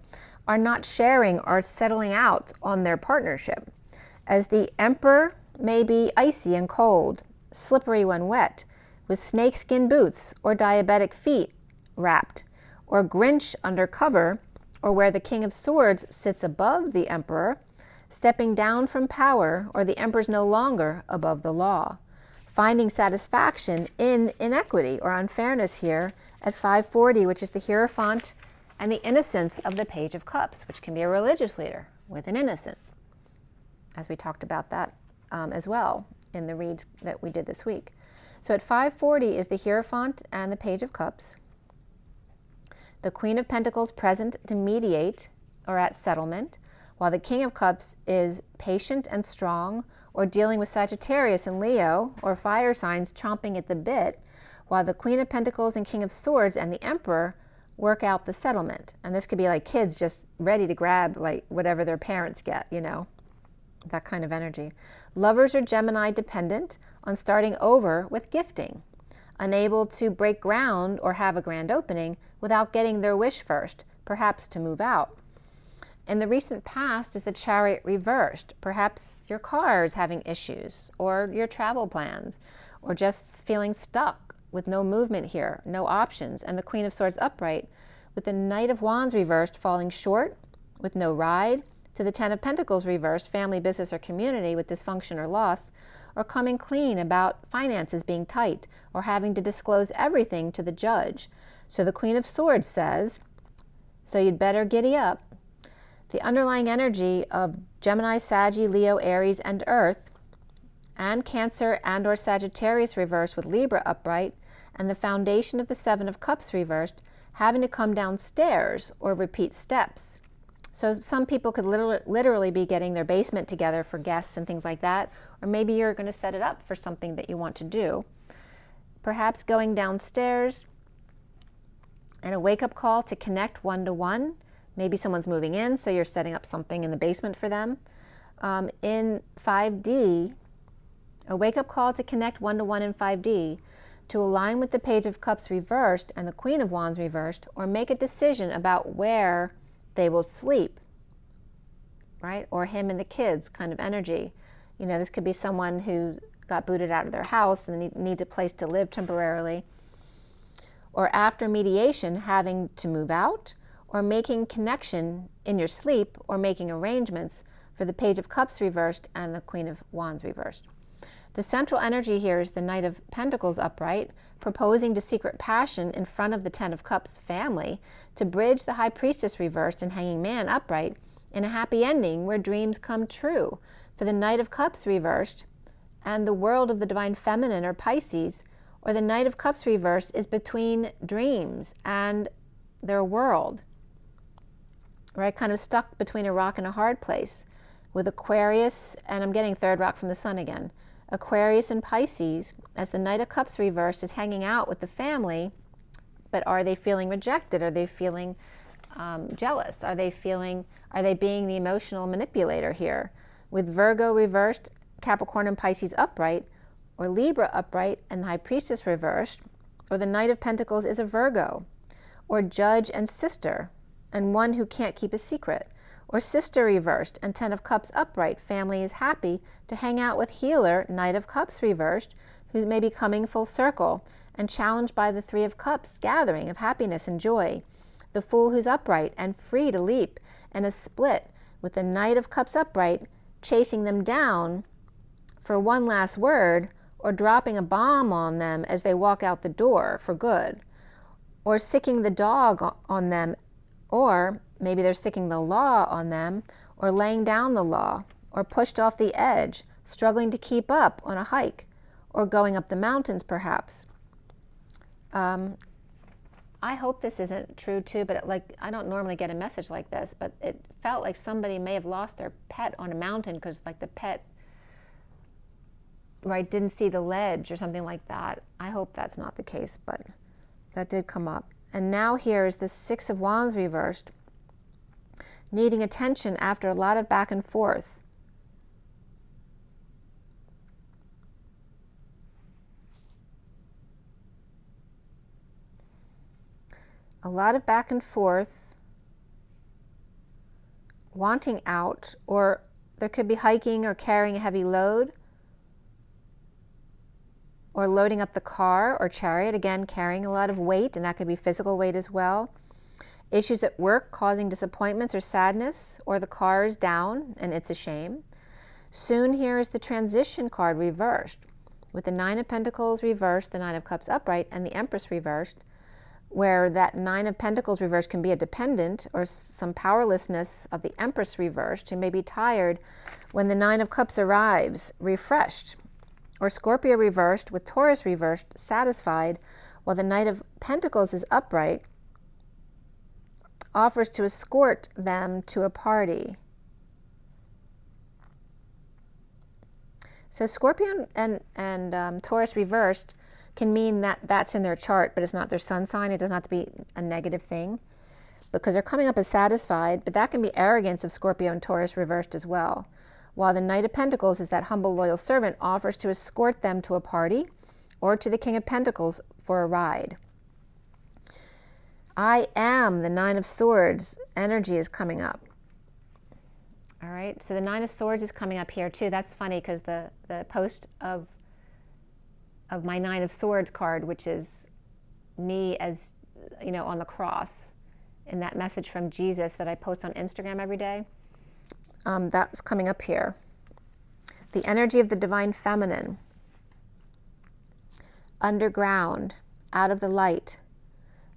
are not sharing or settling out on their partnership, as the Emperor may be icy and cold, slippery when wet, with snakeskin boots or diabetic feet wrapped, or Grinch undercover, or where the King of Swords sits above the Emperor, stepping down from power, or the Emperor's no longer above the law. Finding satisfaction in inequity or unfairness here at 540, which is the Hierophant and the innocence of the Page of Cups, which can be a religious leader with an innocent, as we talked about that as well in the reads that we did this week. So at 540 is the Hierophant and the Page of Cups. The Queen of Pentacles present to mediate or at settlement, while the King of Cups is patient and strong, or dealing with Sagittarius and Leo, or fire signs chomping at the bit, while the Queen of Pentacles and King of Swords and the Emperor work out the settlement. And this could be like kids just ready to grab like whatever their parents get, you know, that kind of energy. Lovers are Gemini dependent on starting over with gifting, unable to break ground or have a grand opening without getting their wish first, perhaps to move out. In the recent past is the Chariot reversed. Perhaps your car is having issues, or your travel plans, or just feeling stuck with no movement here, no options. And the Queen of Swords upright with the Knight of Wands reversed, falling short with no ride, to the Ten of Pentacles reversed, family, business, or community with dysfunction or loss, or coming clean about finances being tight, or having to disclose everything to the judge. So the Queen of Swords says, so you'd better giddy up. The underlying energy of Gemini, Saggy, Leo, Aries, and Earth, and Cancer and or Sagittarius reversed with Libra upright, and the foundation of the Seven of Cups reversed, having to come downstairs or repeat steps. So some people could literally be getting their basement together for guests and things like that, or maybe you're going to set it up for something that you want to do. Perhaps going downstairs, and a wake-up call to connect one-to-one. Maybe someone's moving in, so you're setting up something in the basement for them. In 5D, a wake-up call to connect one-to-one in 5D, to align with the Page of Cups reversed and the Queen of Wands reversed, or make a decision about where they will sleep, right? Or him and the kids kind of energy. You know, this could be someone who got booted out of their house and needs a place to live temporarily. Or after mediation, having to move out, or making connection in your sleep, or making arrangements for the Page of Cups reversed and the Queen of Wands reversed. The central energy here is the Knight of Pentacles upright, proposing to secret passion in front of the Ten of Cups family to bridge the High Priestess reversed and Hanging Man upright in a happy ending where dreams come true for the Knight of Cups reversed and the world of the Divine Feminine or Pisces, or the Knight of Cups reversed is between dreams and their world, right? Kind of stuck between a rock and a hard place with Aquarius, and I'm getting third rock from the sun again. Aquarius and Pisces, as the Knight of Cups reversed is hanging out with the family, but are they feeling rejected? Are they feeling jealous? Are they being the emotional manipulator here? With Virgo reversed, Capricorn and Pisces upright, or Libra upright and the High Priestess reversed, or the Knight of Pentacles is a Virgo, or Judge and Sister, and one who can't keep a secret, or Sister reversed and Ten of Cups upright, family is happy to hang out with Healer, Knight of Cups reversed, who may be coming full circle, and challenged by the Three of Cups, gathering of happiness and joy. The Fool who's upright and free to leap, and a split with the Knight of Cups upright, chasing them down for one last word, or dropping a bomb on them as they walk out the door for good, or sicking the dog on them, or maybe they're sicking the law on them, or laying down the law, or pushed off the edge, struggling to keep up on a hike, or going up the mountains perhaps. I hope this isn't true too, but I don't normally get a message like this, but it felt like somebody may have lost their pet on a mountain because like the pet, right, didn't see the ledge or something like that. I hope that's not the case, but that did come up. And now here is the Six of Wands reversed, needing attention after a lot of back and forth. A lot of back and forth, wanting out, or there could be hiking or carrying a heavy load, or loading up the car or chariot, again carrying a lot of weight, and that could be physical weight as well. Issues at work causing disappointments or sadness, or the car is down and it's a shame. Soon here is the transition card reversed, with the Nine of Pentacles reversed, the Nine of Cups upright, and the Empress reversed, where that Nine of Pentacles reversed can be a dependent or some powerlessness of the Empress reversed, who may be tired when the Nine of Cups arrives, refreshed, or Scorpio reversed with Taurus reversed, satisfied, while the Knight of Pentacles is upright, offers to escort them to a party. So Scorpio and Taurus reversed can mean that that's in their chart, but it's not their sun sign. It doesn't have to be a negative thing because they're coming up as satisfied, but that can be arrogance of Scorpio and Taurus reversed as well. While the Knight of Pentacles is that humble, loyal servant, offers to escort them to a party or to the King of Pentacles for a ride. I am the Nine of Swords. Energy is coming up. All right, so the Nine of Swords is coming up here too. That's funny because the post of my Nine of Swords card, which is me as, you know, on the cross, in that message from Jesus that I post on Instagram every day, that's coming up here. The energy of the divine feminine, underground, out of the light,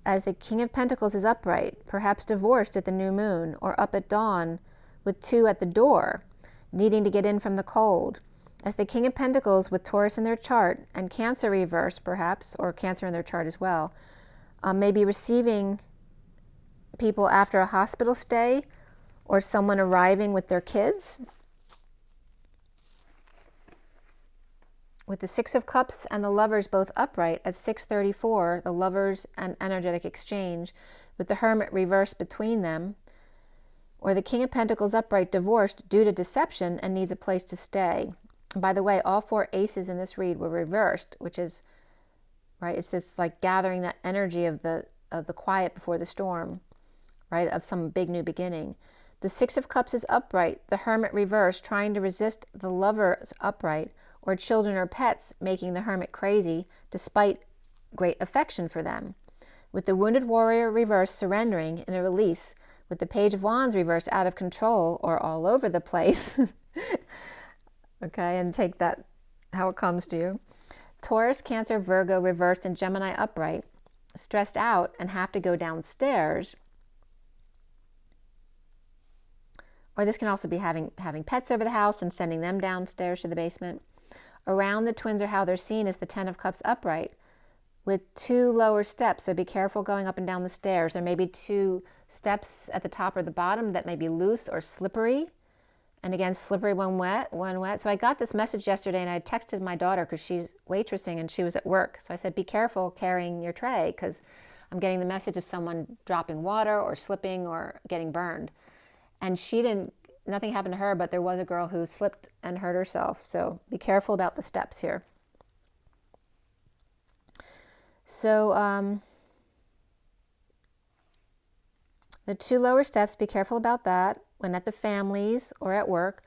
as the King of Pentacles is upright, perhaps divorced at the new moon, or up at dawn with two at the door, needing to get in from the cold. As the King of Pentacles with Taurus in their chart, and Cancer reversed perhaps, or Cancer in their chart as well, may be receiving people after a hospital stay, or someone arriving with their kids. With the Six of Cups and the Lovers both upright at 634, the Lovers and energetic exchange, with the Hermit reversed between them, or the King of Pentacles upright divorced due to deception and needs a place to stay. And by the way, all four aces in this read were reversed, which is, right, it's this like gathering that energy of the quiet before the storm, right, of some big new beginning. The Six of Cups is upright, the Hermit reversed, trying to resist the Lovers upright, or children or pets making the Hermit crazy despite great affection for them. With the Wounded Warrior reversed, surrendering in a release, with the Page of Wands reversed, out of control or all over the place. Okay, and take that how it comes to you. Taurus, Cancer, Virgo reversed, and Gemini upright, stressed out and have to go downstairs. Or this can also be having pets over the house and sending them downstairs to the basement. Around the twins, or how they're seen, is the Ten of Cups upright with two lower steps. So be careful going up and down the stairs. There may be two steps at the top or the bottom that may be loose or slippery. And again, slippery when wet, when wet. So I got this message yesterday and I texted my daughter because she's waitressing and she was at work. So I said, be careful carrying your tray because I'm getting the message of someone dropping water or slipping or getting burned. And she didn't, nothing happened to her, but there was a girl who slipped and hurt herself. So be careful about the steps here. So the two lower steps, be careful about that when at the families or at work.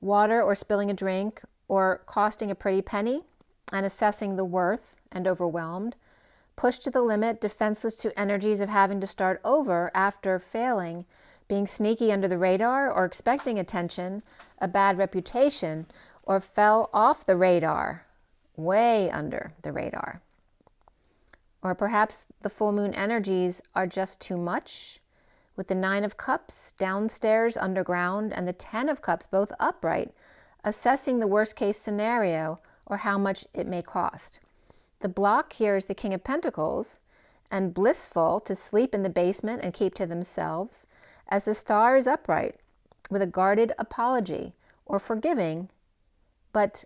Water or spilling a drink or costing a pretty penny and assessing the worth and overwhelmed. Pushed to the limit, defenseless to energies of having to start over after failing. Being sneaky under the radar or expecting attention, a bad reputation, or fell off the radar, way under the radar. Or perhaps the full moon energies are just too much, with the Nine of Cups downstairs, underground, and the Ten of Cups both upright, assessing the worst case scenario or how much it may cost. The block here is the King of Pentacles, and blissful to sleep in the basement and keep to themselves, as the Star is upright with a guarded apology or forgiving, but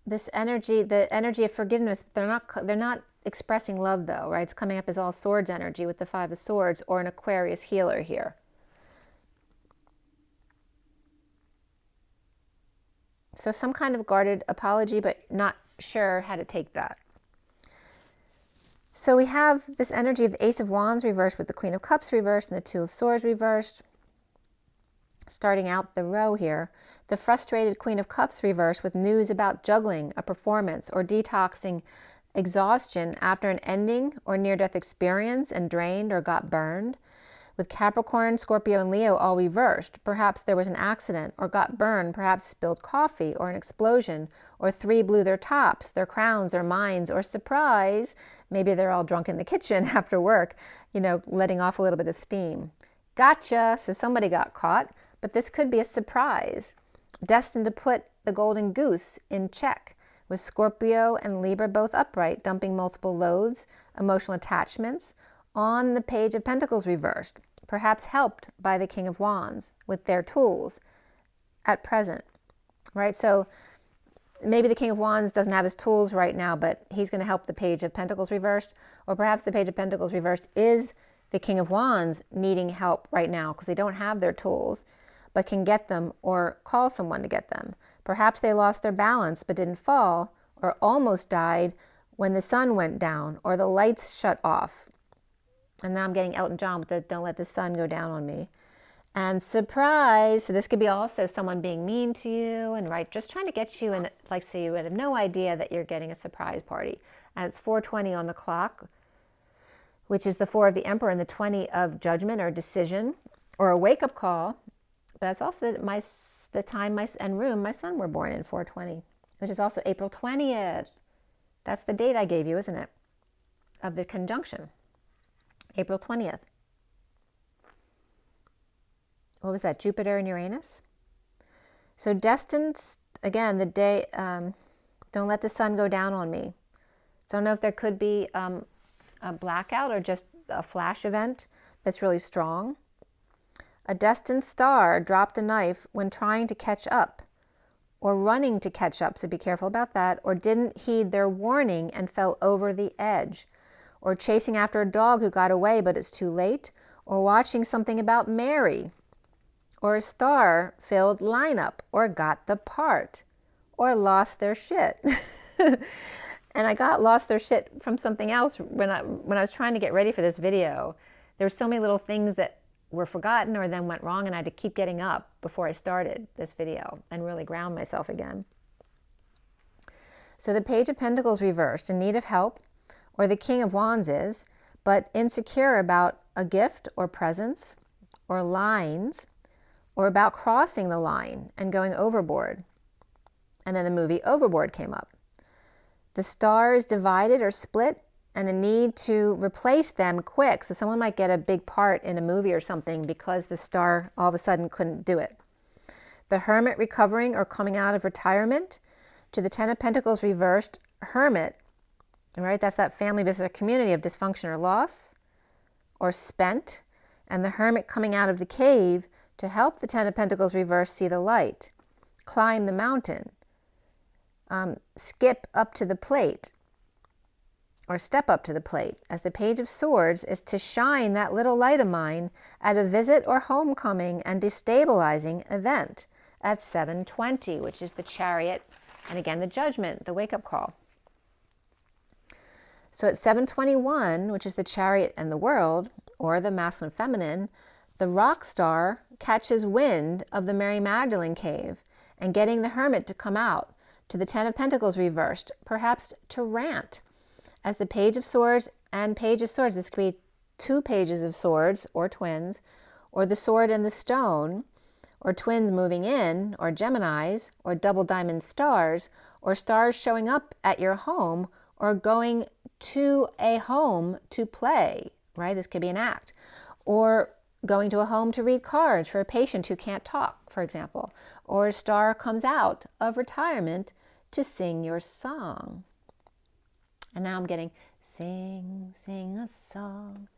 this energy, the energy of forgiveness, they're not expressing love though, right? It's coming up as all swords energy with the Five of Swords or an Aquarius healer here. So some kind of guarded apology, but not sure how to take that. So we have this energy of the Ace of Wands reversed with the Queen of Cups reversed and the Two of Swords reversed. Starting out the row here, the frustrated Queen of Cups reversed with news about juggling, a performance, or detoxing exhaustion after an ending or near-death experience and drained or got burned. With Capricorn, Scorpio, and Leo all reversed. Perhaps there was an accident or got burned, perhaps spilled coffee or an explosion, or three blew their tops, their crowns, their minds, or surprise, maybe they're all drunk in the kitchen after work, you know, letting off a little bit of steam. Gotcha, so somebody got caught, but this could be a surprise, destined to put the golden goose in check, with Scorpio and Libra both upright, dumping multiple loads, emotional attachments, on the Page of Pentacles reversed, perhaps helped by the King of Wands with their tools at present, right? So maybe the King of Wands doesn't have his tools right now, but he's going to help the Page of Pentacles reversed. Or perhaps the Page of Pentacles reversed is the King of Wands needing help right now because they don't have their tools, but can get them or call someone to get them. Perhaps they lost their balance but didn't fall, or almost died when the sun went down or the lights shut off. And now I'm getting Elton John with the "Don't Let the Sun Go Down on Me." And surprise, so this could be also someone being mean to you and just trying to get you in, like, so you would have no idea that you're getting a surprise party. And it's 4:20 on the clock, which is the 4 of the Emperor and the 20 of Judgment or decision or a wake-up call. But that's also the time and room my son were born in, 4:20, which is also April 20th. That's the date I gave you, isn't it? Of the conjunction, April 20th. What was that, Jupiter and Uranus? So destined, again, the day, don't let the sun go down on me. So I don't know if there could be a blackout or just a flash event that's really strong. A destined star dropped a knife when trying to catch up or running to catch up, so be careful about that, or didn't heed their warning and fell over the edge, or chasing after a dog who got away but it's too late, or watching something about Mary, or a star-filled lineup, or got the part, or lost their shit. And I got lost their shit from something else when I was trying to get ready for this video. There were so many little things that were forgotten or then went wrong, and I had to keep getting up before I started this video and really ground myself again. So the Page of Pentacles reversed, in need of help, or the King of Wands is, but insecure about a gift or presence or lines, or about crossing the line and going overboard. And then the movie Overboard came up. The stars divided or split, and a need to replace them quick. So someone might get a big part in a movie or something because the star all of a sudden couldn't do it. The Hermit recovering or coming out of retirement. To the Ten of Pentacles reversed, Hermit, right? That's that family business or community of dysfunction or loss or spent. And the Hermit coming out of the cave to help the Ten of Pentacles reversed see the light, climb the mountain, skip up to the plate, or step up to the plate, as the Page of Swords is to shine that little light of mine at a visit or homecoming and destabilizing event at 7:20, which is the Chariot, and again the Judgment, the wake-up call. So at 7:21, which is the Chariot and the World, or the masculine feminine, the rock star catches wind of the Mary Magdalene cave and getting the Hermit to come out, to the Ten of Pentacles reversed, perhaps to rant. As the Page of Swords and Page of Swords, this could be 2 pages of swords or twins, or the sword and the stone, or twins moving in, or Geminis, or double diamond stars, or stars showing up at your home, or going to a home to play, right? This could be an act. Or going to a home to read cards for a patient who can't talk, for example. Or a star comes out of retirement to sing your song. And now I'm getting sing, sing a song,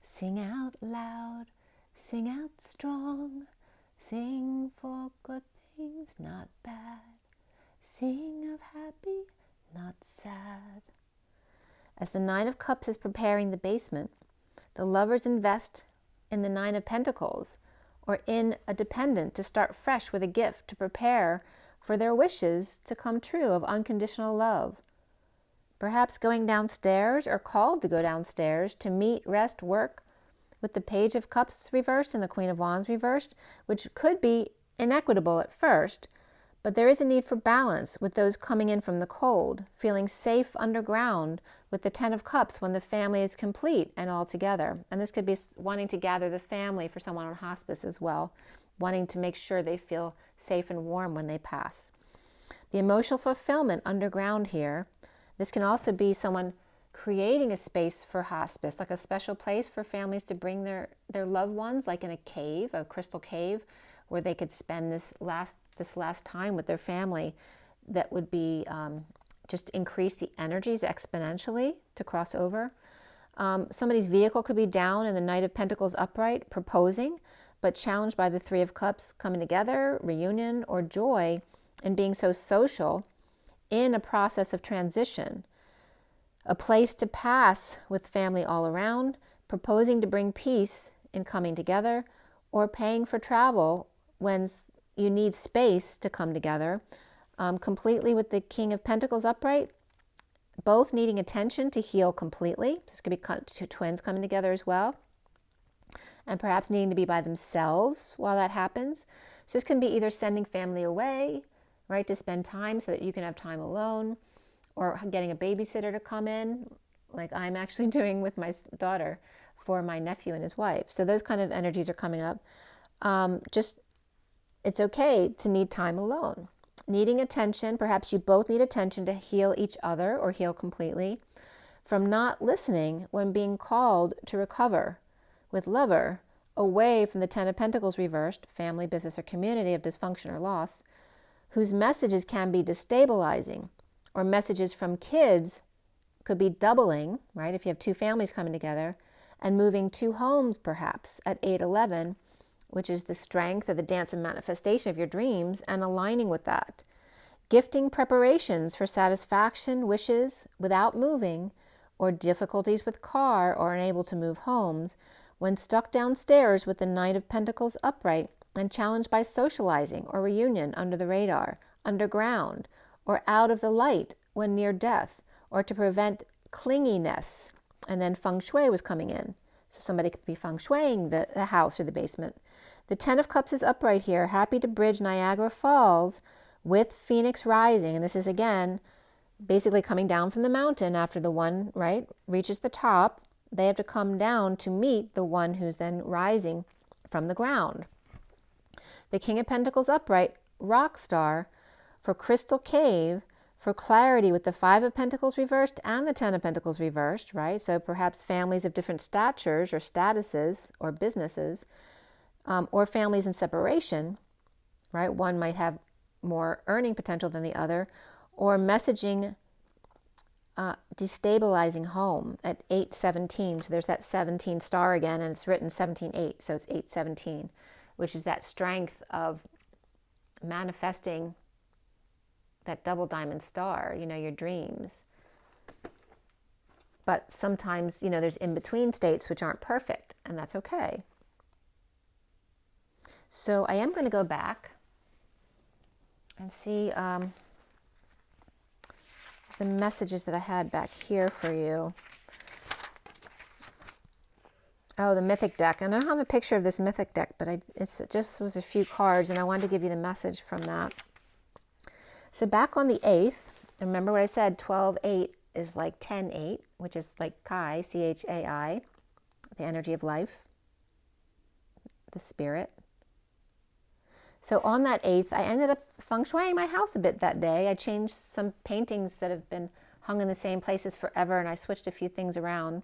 sing out loud, sing out strong, sing for good things, not bad, sing of happy, not sad. As the Nine of Cups is preparing the basement, the lovers invest in the Nine of Pentacles or in a dependent to start fresh with a gift to prepare for their wishes to come true of unconditional love. Perhaps going downstairs or called to go downstairs to meet, rest, work with the Page of Cups reversed and the Queen of Wands reversed, which could be inequitable at first, but there is a need for balance with those coming in from the cold, feeling safe underground with the Ten of Cups when the family is complete and all together. And this could be wanting to gather the family for someone on hospice as well, wanting to make sure they feel safe and warm when they pass. The emotional fulfillment underground here. This can also be someone creating a space for hospice, like a special place for families to bring their loved ones, like in a cave, a crystal cave, where they could spend this last time with their family. That would be just increase the energies exponentially to cross over. Somebody's vehicle could be down in the Knight of Pentacles upright, proposing, but challenged by the Three of Cups coming together, reunion, or joy, and being so social in a process of transition, a place to pass with family all around, proposing to bring peace in coming together, or paying for travel when you need space to come together. Completely with the King of Pentacles upright, both needing attention to heal completely. This could be two twins coming together as well, and perhaps needing to be by themselves while that happens. So this can be either sending family away, right, to spend time so that you can have time alone, or getting a babysitter to come in, like I'm actually doing with my daughter for my nephew and his wife. So those kind of energies are coming up. It's okay to need time alone. Needing attention, perhaps you both need attention to heal each other or heal completely from not listening when being called to recover. With Lover, away from the Ten of Pentacles reversed, family, business, or community of dysfunction or loss, whose messages can be destabilizing, or messages from kids could be doubling, right? If you have two families coming together and moving two homes perhaps at 8-11, which is the strength or the dance and manifestation of your dreams, and aligning with that. Gifting preparations for satisfaction, wishes without moving, or difficulties with car or unable to move homes when stuck downstairs with the Knight of Pentacles upright and challenged by socializing or reunion under the radar, underground, or out of the light when near death, or to prevent clinginess. And then feng shui was coming in. So somebody could be feng shuiing the house or the basement. The Ten of Cups is upright here, happy to bridge Niagara Falls with Phoenix rising. And this is, again, basically coming down from the mountain after the one, right, reaches the top. They have to come down to meet the one who's then rising from the ground. The King of Pentacles upright, rock star, for Crystal Cave, for clarity with the Five of Pentacles reversed and the Ten of Pentacles reversed, right? So perhaps families of different statures or statuses or businesses, or families in separation, right? One might have more earning potential than the other, or messaging destabilizing home at 8-17. So there's that 17 star again, and it's written 17-8, so it's 8-17, which is that strength of manifesting that double diamond star, your dreams. But sometimes, there's in-between states which aren't perfect, and that's okay. So I am going to go back and see the messages that I had back here for you. Oh, the Mythic deck. And I don't have a picture of this Mythic deck, but it just was a few cards, and I wanted to give you the message from that. So back on the 8th, remember what I said, 12-8 is like 10-8, which is like Chi, C-H-A-I, the energy of life, the spirit. So on that 8th, I ended up feng shuiing my house a bit that day. I changed some paintings that have been hung in the same places forever, and I switched a few things around.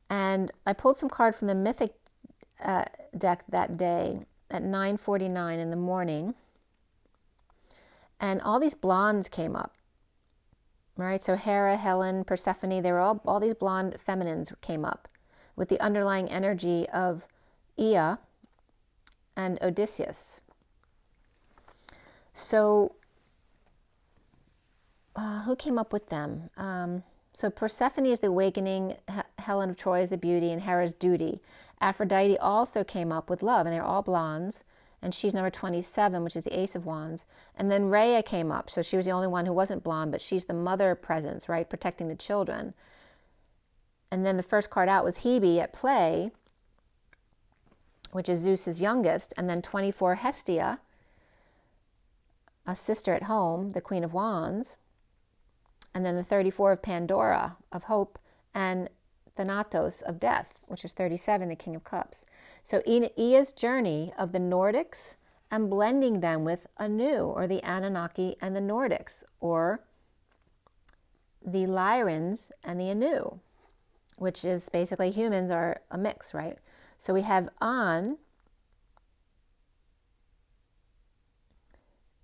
And I pulled some card from the Mythic deck that day at 9:49 in the morning. And all these blondes came up, right? So Hera, Helen, Persephone, they were all these blonde feminines came up with the underlying energy of Ea and Odysseus. So who came up with them? So Persephone is the awakening, Helen of Troy is the beauty, and Hera's duty. Aphrodite also came up with love, and they're all blondes, and she's number 27, which is the Ace of Wands. And then Rhea came up, so she was the only one who wasn't blonde, but she's the mother presence, right, protecting the children. And then the first card out was Hebe at play, which is Zeus's youngest, and then 24, Hestia, a sister at home, the Queen of Wands, and then the 34 of Pandora, of hope, and Thanatos of death, which is 37, the King of Cups. So Ea's journey of the Nordics and blending them with Anu, or the Anunnaki and the Nordics, or the Lyrans and the Anu, which is basically humans are a mix, right? So we have An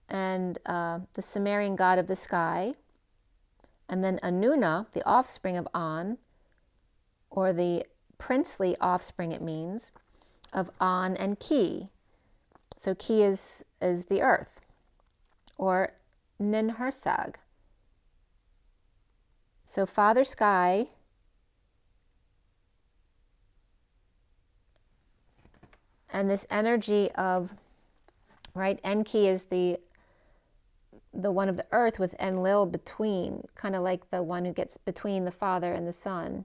and the Sumerian god of the sky, and then Anuna, the offspring of An, or the princely offspring, it means, of An and Ki. So Ki is the earth, or Ninhursag. So Father Sky and this energy of, right, Enki is the one of the earth with Enlil between, kind of like the one who gets between the father and the son.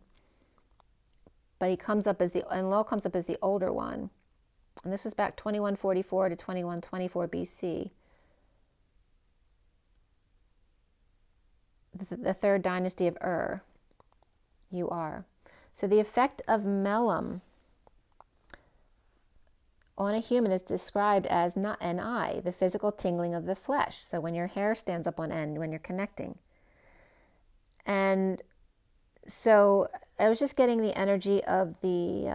But he comes up as Enlil comes up as the older one. And this was back 2144 to 2124 BC. The third dynasty of Ur. Ur. So the effect of Melam on a human is described as not an eye, the physical tingling of the flesh. So when your hair stands up on end, when you're connecting. And so I was just getting the energy of the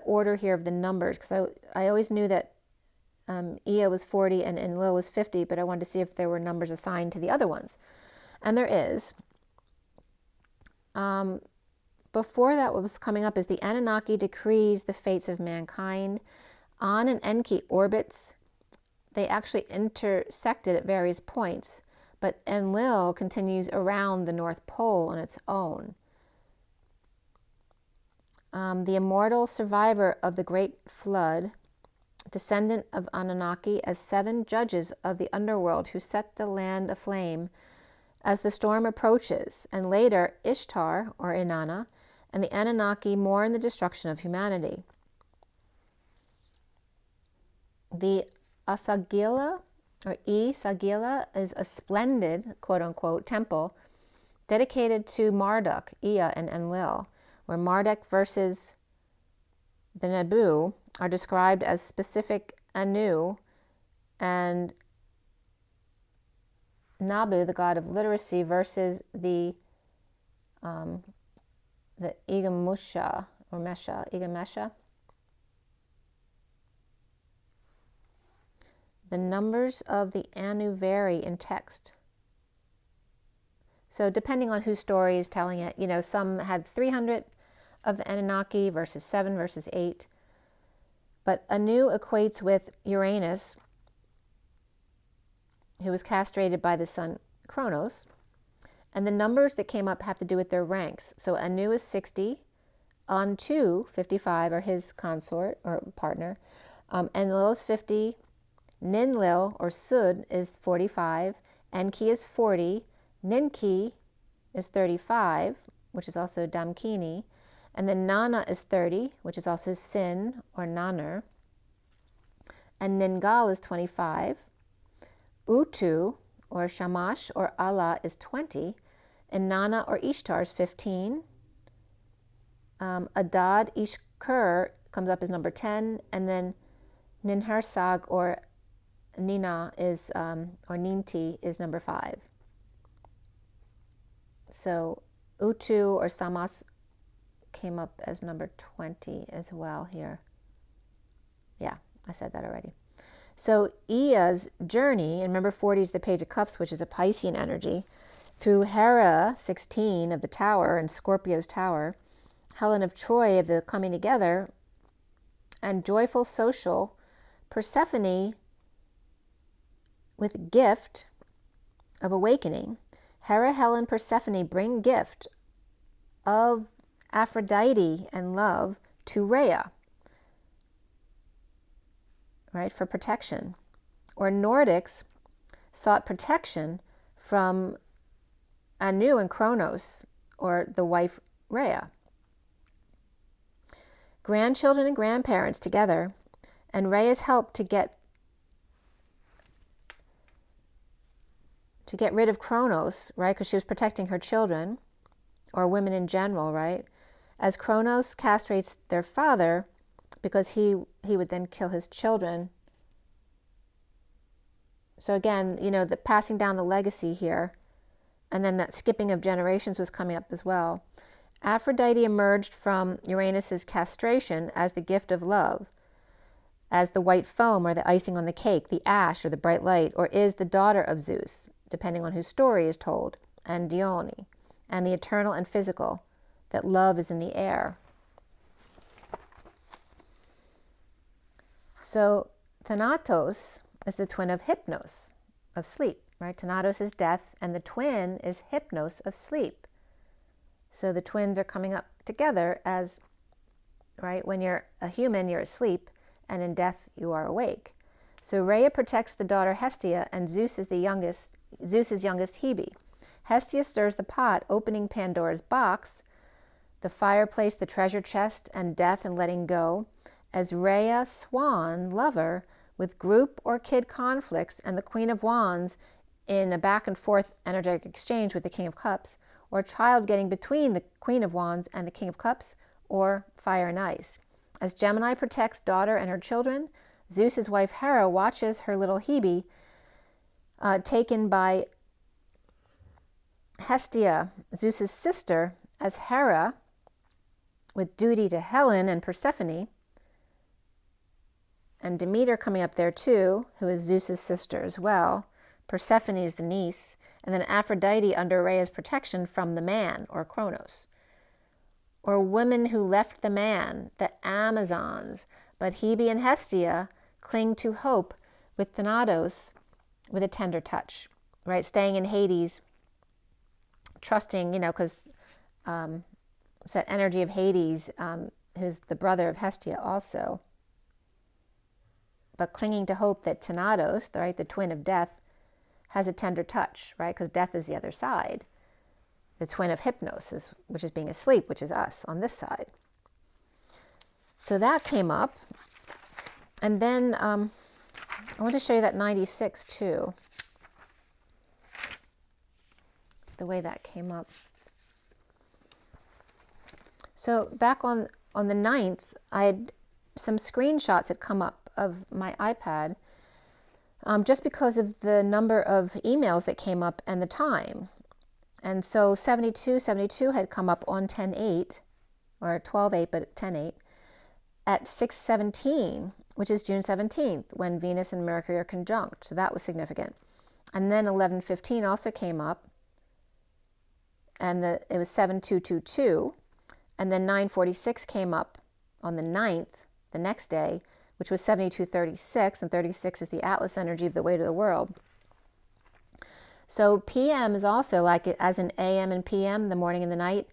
order here of the numbers, because I always knew that Ea was 40 and Enlil was 50, but I wanted to see if there were numbers assigned to the other ones. And there is. Before that, what was coming up is the Anunnaki decrees the fates of mankind. An and Enki orbits, they actually intersected at various points, but Enlil continues around the North Pole on its own. The immortal survivor of the Great Flood, descendant of Anunnaki, as 7 judges of the underworld who set the land aflame as the storm approaches, and later Ishtar, or Inanna, and the Anunnaki mourn the destruction of humanity. The Asagila, or Sagila, is a splendid, quote-unquote, temple dedicated to Marduk, Ea, and Enlil, where Marduk versus the Nabu are described as specific Anu, and Nabu, the god of literacy, versus the Igamusha, or Igamesha. The numbers of the Anu vary in text. So depending on whose story is telling it, you know, some had 300 of the Anunnaki versus 7 versus 8. But Anu equates with Uranus, who was castrated by the sun Kronos. And the numbers that came up have to do with their ranks. So Anu is 60, Antu, 55, or his consort or partner. Enlil is 50, Ninlil, or Sud, is 45, Enki is 40, Ninki is 35, which is also Damkini, and then Nana is 30, which is also Sin, or Nanur, and Ningal is 25, Utu, or Shamash, or Allah, is 20, and Nana, or Ishtar, is 15, Adad Ishkur comes up as number 10, and then Ninhursag, or Nina, is, or Ninti, is number 5. So Utu, or Samas, came up as number 20 as well here. Yeah, I said that already. So Ea's journey, and remember 40 is the Page of Cups, which is a Piscean energy, through Hera, 16, of the Tower, and Scorpio's Tower, Helen of Troy of the Coming Together, and joyful social Persephone with gift of awakening. Hera, Helen, Persephone bring gift of Aphrodite and love to Rhea, right, for protection. Or Nordics sought protection from Anu and Kronos, or the wife Rhea. Grandchildren and grandparents together, and Rhea's help to get rid of Kronos, right, because she was protecting her children, or women in general, right, as Kronos castrates their father, because he would then kill his children. So again, you know, the passing down the legacy here, and then that skipping of generations was coming up as well. Aphrodite emerged from Uranus's castration as the gift of love, as the white foam or the icing on the cake, the ash or the bright light, or is the daughter of Zeus, depending on whose story is told, and Dione, and the eternal and physical, that love is in the air. So Thanatos is the twin of Hypnos, of sleep, right? Thanatos is death, and the twin is hypnos of sleep. So the twins are coming up together as, right, when you're a human, you're asleep, and in death, you are awake. So Rhea protects the daughter Hestia, and Zeus's youngest Hebe. Hestia stirs the pot, opening Pandora's box, the fireplace, the treasure chest, and death and letting go, as Rhea, swan, lover, with group or kid conflicts, and the Queen of Wands in a back and forth energetic exchange with the King of Cups, or a child getting between the Queen of Wands and the King of Cups, or fire and ice. As Gemini protects daughter and her children, Zeus's wife Hera watches her little Hebe taken by Hestia, Zeus's sister, as Hera, with duty to Helen and Persephone, and Demeter coming up there too, who is Zeus's sister as well. Persephone is the niece, and then Aphrodite under Rhea's protection from the man, or Kronos. Or women who left the man, the Amazons, but Hebe and Hestia cling to hope with Thanatos with a tender touch, right? Staying in Hades, trusting, because it's that energy of Hades, who's the brother of Hestia also. But clinging to hope that Thanatos, right, the twin of death, has a tender touch, right? Because death is the other side. The twin of hypnosis, which is being asleep, which is us on this side. So that came up. And then I want to show you that 96 too. The way that came up. So back on the 9th, I had some screenshots had come up of my iPad just because of the number of emails that came up and the time. And so 72 had come up on 10/8, or 12/8, but 10/8, at 6:17, which is June 17th, when Venus and Mercury are conjunct. So that was significant. And then 11:15 also came up, and it was 7222. And then 9:46 came up on the 9th, the next day, which was 7236, and 36 is the Atlas energy of the weight of the world. So PM is also like it as in AM and PM, the morning and the night.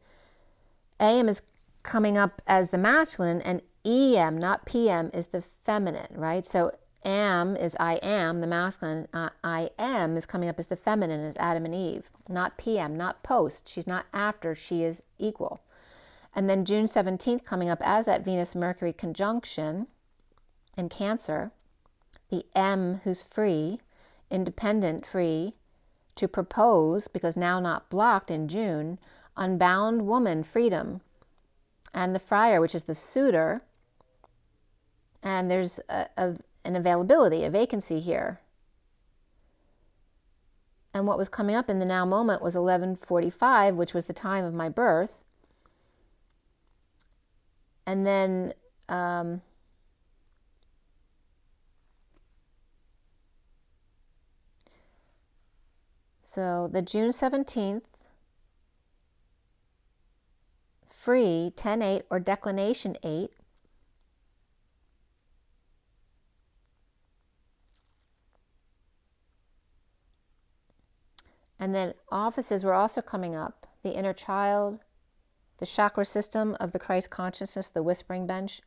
AM is coming up as the masculine, and EM, not PM, is the feminine, right? So AM is I am, the masculine. I am is coming up as the feminine, as Adam and Eve. Not PM, not post. She's not after, she is equal. And then June 17th coming up as that Venus-Mercury conjunction in Cancer. The M, who's free, independent, free, to propose, because now not blocked in June, unbound woman, freedom. And the Friar, which is the suitor, and there's an availability, a vacancy here. And what was coming up in the now moment was 11:45, which was the time of my birth. And then so the June 17th, free, 10/8, or declination 8. And then offices were also coming up. The inner child, the chakra system of the Christ consciousness, the whispering bench.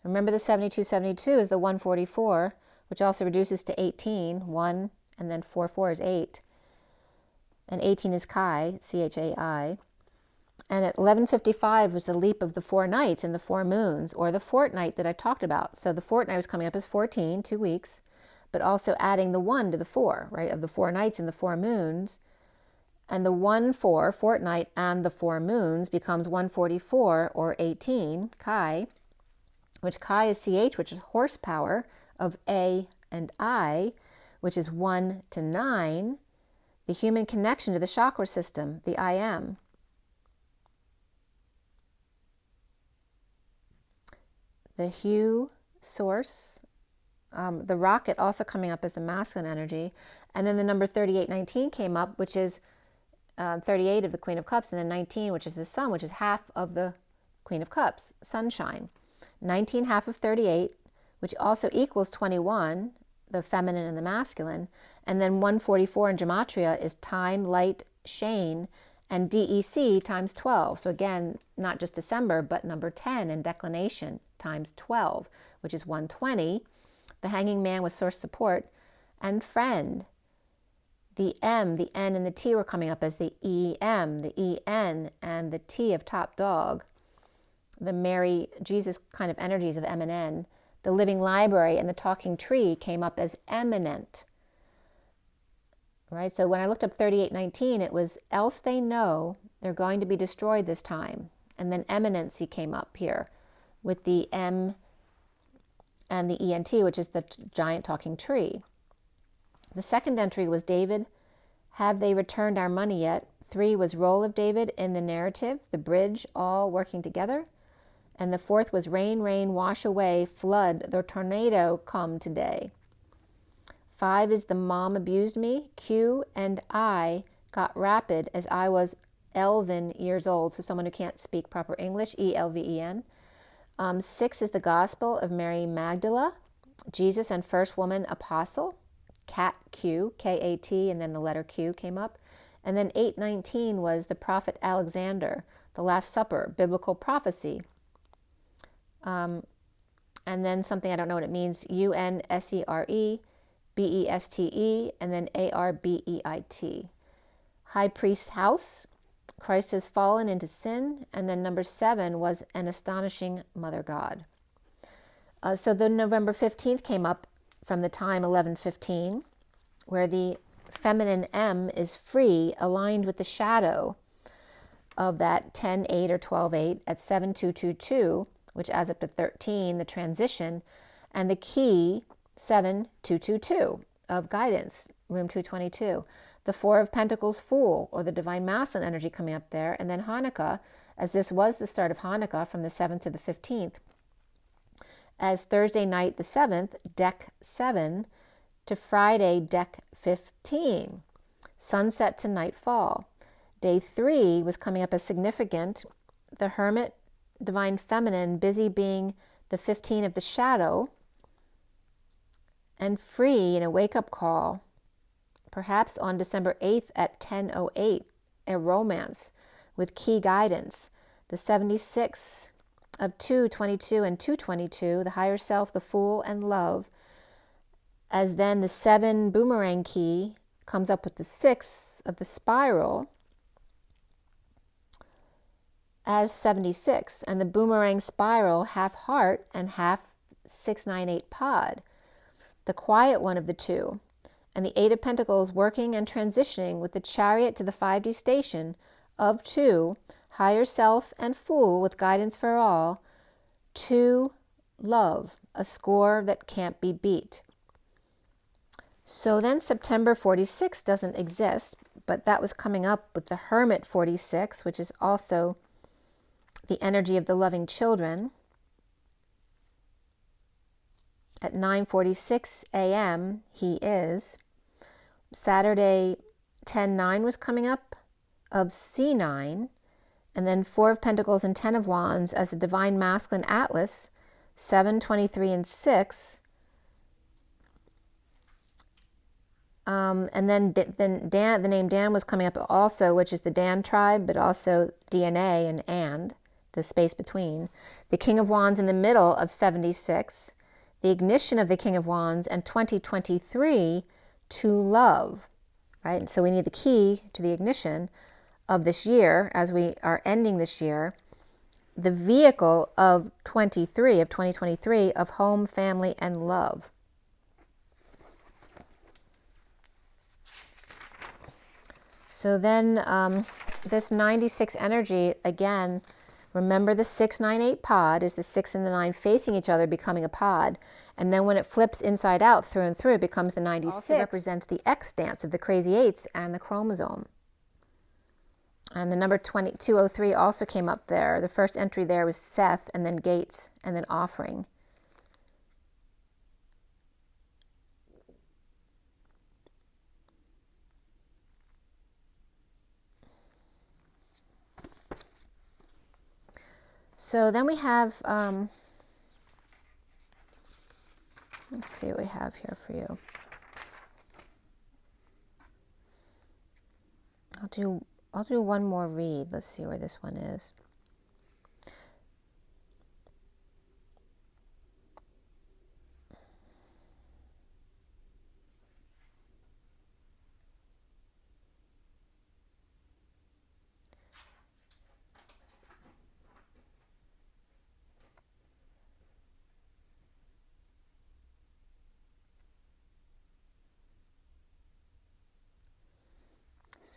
Remember the 7272 is the 144, which also reduces to 18, 1, and then 4 is 8. And 18 is Chi, C-H-A-I. And at 11:55 was the leap of the 4 nights and the 4 moons, or the fortnight that I talked about. So the fortnight was coming up as 14, 2 weeks, but also adding the 1 to the 4, right, of the 4 nights and the 4 moons. And the 1-4, fortnight, and the 4 moons becomes 144, or 18, Chi, which Chi is CH, which is horsepower of A and I, which is 1 to 9, the human connection to the chakra system, the I am. The hue source, the rocket also coming up as the masculine energy, and then the number 3819 came up, which is 38 of the Queen of Cups, and then 19, which is the Sun, which is half of the Queen of Cups, sunshine. 19 half of 38, which also equals 21, the feminine and the masculine. And then 144 in gematria is time, light, Shane, and DEC times 12. So again, not just December, but number 10 in declination times 12, which is 120. The hanging man was source support. And friend, the M, the N, and the T were coming up as the EM, the EN, and the T of top dog. The Mary, Jesus kind of energies of M and N. The living library and the talking tree came up as eminent. Right? So when I looked up 3819, it was else they know they're going to be destroyed this time. And then eminency came up here with the M and the ENT, which is the giant talking tree. The second entry was David, have they returned our money yet? 3 was role of David in the narrative, the bridge, all working together. And the 4th was rain, rain, wash away, flood, the tornado come today. 5 is the mom abused me. Q and I got rapid as I was 11 years old. So someone who can't speak proper English, ELVEN. 6 is the gospel of Mary Magdala, Jesus and first woman apostle. Cat Q, K-A-T, and then the letter Q came up. And then 819 was the prophet Alexander, the Last Supper, biblical prophecy. And then something I don't know what it means, UNSERE, BESTE, and then ARBEIT. High priest's house, Christ has fallen into sin, and then number 7 was an astonishing mother God. So the November 15th came up from the time 11:15, where the feminine M is free, aligned with the shadow of that 10-8 or 12-8 at 7222, which adds up to 13, the transition, and the key 7222 of guidance, room 222. The 4 of Pentacles, Fool, or the divine masculine energy coming up there, and then Hanukkah, as this was the start of Hanukkah from the 7th to the 15th, as Thursday night the 7th, deck 7, to Friday, deck 15, sunset to nightfall. Day 3 was coming up as significant, the Hermit, divine feminine, busy being the 15 of the shadow, and free in a wake-up call, perhaps on December 8th at 10:08, a romance with key guidance. The 76 of 222 and 222, the higher self, the fool, and love, as then the 7 boomerang key comes up with the 6 of the spiral as 76, and the boomerang spiral half heart and half 698 pod, the quiet one of the 2, and the 8 of Pentacles working and transitioning with the chariot to the 5D station of 2, higher self and fool with guidance for all, 2 love, a score that can't be beat. So then September 46 doesn't exist, but that was coming up with the Hermit 46, which is also the energy of the loving children. At 9:46 a.m. he is. Saturday 10:9 was coming up of C9, and then 4 of Pentacles and 10 of Wands as a divine masculine atlas, 7, 23, and 6. And then Dan, the name Dan was coming up also, which is the Dan tribe, but also DNA and the space between. The King of Wands in the middle of 76, the ignition of the King of Wands, and 2023 to love, right? So we need the key to the ignition of this year as we are ending this year, the vehicle of 2023 of home, family, and love. So then this 96 energy, again, remember the 698 pod is the 6 and the 9 facing each other, becoming a pod. And then when it flips inside out, through and through, it becomes the 96. Also represents the X dance of the crazy 8s and the chromosome. And the number 203 also came up there. The first entry there was Seth, and then Gates, and then Offering. So then we have, Let's see what we have here for you. I'll do one more read. Let's see where this one is.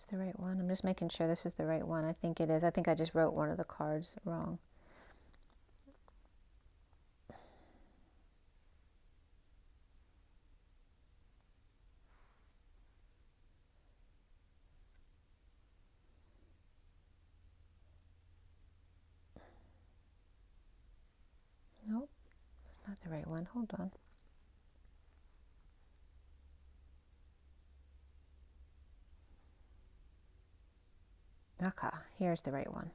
The right one. I'm just making sure this is the right one. I think it is. I think I just wrote one of the cards wrong. Nope, that's not the right one. Hold on. Okay, here's the right one.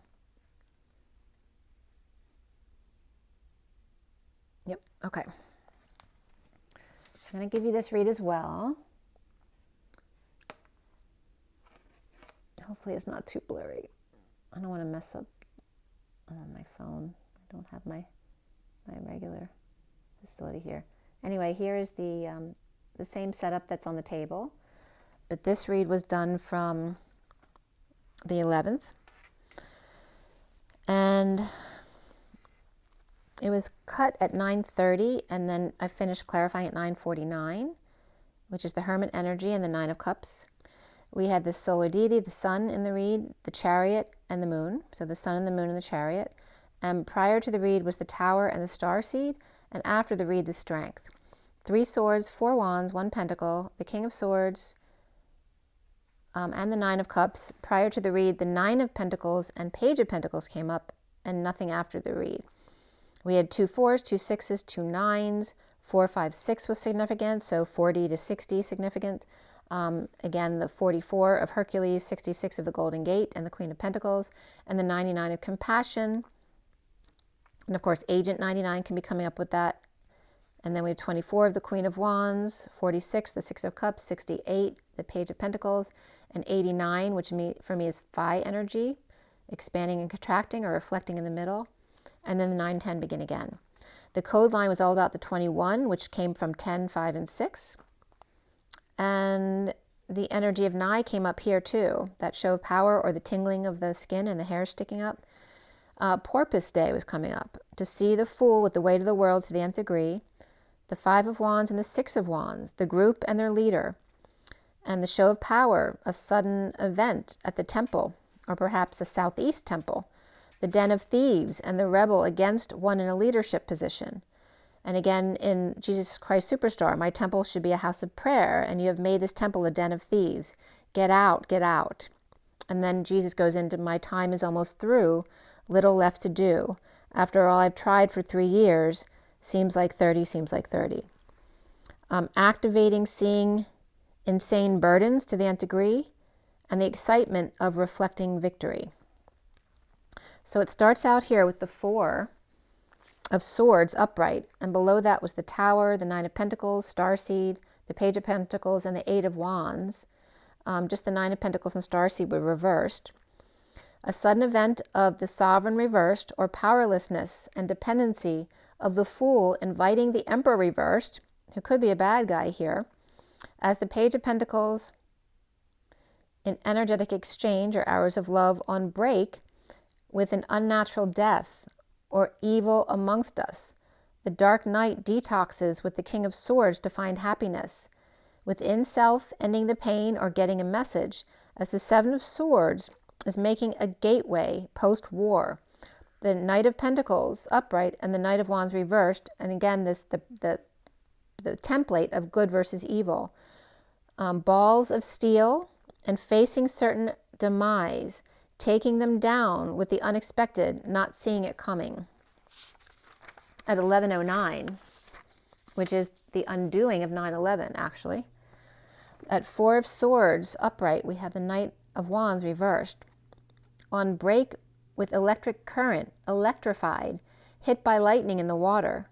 Yep, okay. So I'm going to give you this read as well. Hopefully it's not too blurry. I don't want to mess up. I'm on my phone. I don't have my regular facility here. Anyway, here is the same setup that's on the table. But this read was done from the 11th, and it was cut at 9:30, and then I finished clarifying at 9:49, which is the Hermit energy and the 9 of Cups. We had the solar deity, the sun in the read, the chariot, and the moon. So the sun and the moon and the chariot. And prior to the read was the Tower and the Starseed, and after the read, the Strength. 3 swords, 4 wands, 1 pentacle, the King of Swords, and the 9 of Cups. Prior to the read, the 9 of Pentacles and Page of Pentacles came up, and nothing after the read. We had 2 4s, 2 6s, 2 9s, 4 5 6 was significant, so 40 to 60 significant. Again, the 44 of Hercules, 66 of the Golden Gate and the Queen of Pentacles, and the 99 of Compassion. And of course, Agent 99 can be coming up with that. And then we have 24 of the Queen of Wands, 46, the 6 of Cups, 68, the Page of Pentacles, and 89, which for me is Phi energy, expanding and contracting or reflecting in the middle. And then the 9, 10 begin again. The code line was all about the 21, which came from 10, 5, and 6. And the energy of 9 came up here too, that show of power or the tingling of the skin and the hair sticking up. Porpoise Day was coming up, to see the Fool with the weight of the world to the nth degree, the 5 of Wands and the 6 of Wands, the group and their leader, and the show of power, a sudden event at the temple, or perhaps a southeast temple, the den of thieves and the rebel against one in a leadership position. And again, in Jesus Christ Superstar, my temple should be a house of prayer, and you have made this temple a den of thieves. Get out, get out. And then Jesus goes into, my time is almost through, little left to do. After all I've tried for 3 years, seems like 30, seems like 30. Activating, seeing insane burdens to the nth degree, and the excitement of reflecting victory. So it starts out here with the 4 of Swords upright, and below that was the Tower, the 9 of Pentacles, Starseed, the Page of Pentacles, and the 8 of Wands. Just the 9 of Pentacles and Starseed were reversed. A sudden event of the Sovereign reversed, or powerlessness and dependency of the Fool inviting the Emperor reversed, who could be a bad guy here, as the Page of Pentacles in energetic exchange or hours of love on break with an unnatural death or evil amongst us. The dark night detoxes with the King of Swords to find happiness, within self ending the pain or getting a message, as the 7 of Swords is making a gateway post-war. The Knight of Pentacles upright and the Knight of Wands reversed, and again this the template of good versus evil. Balls of steel and facing certain demise, taking them down with the unexpected, not seeing it coming. At 11:09, which is the undoing of 9/11 actually. At 4 of Swords upright, we have the Knight of Wands reversed. On break with electric current, electrified, hit by lightning in the water.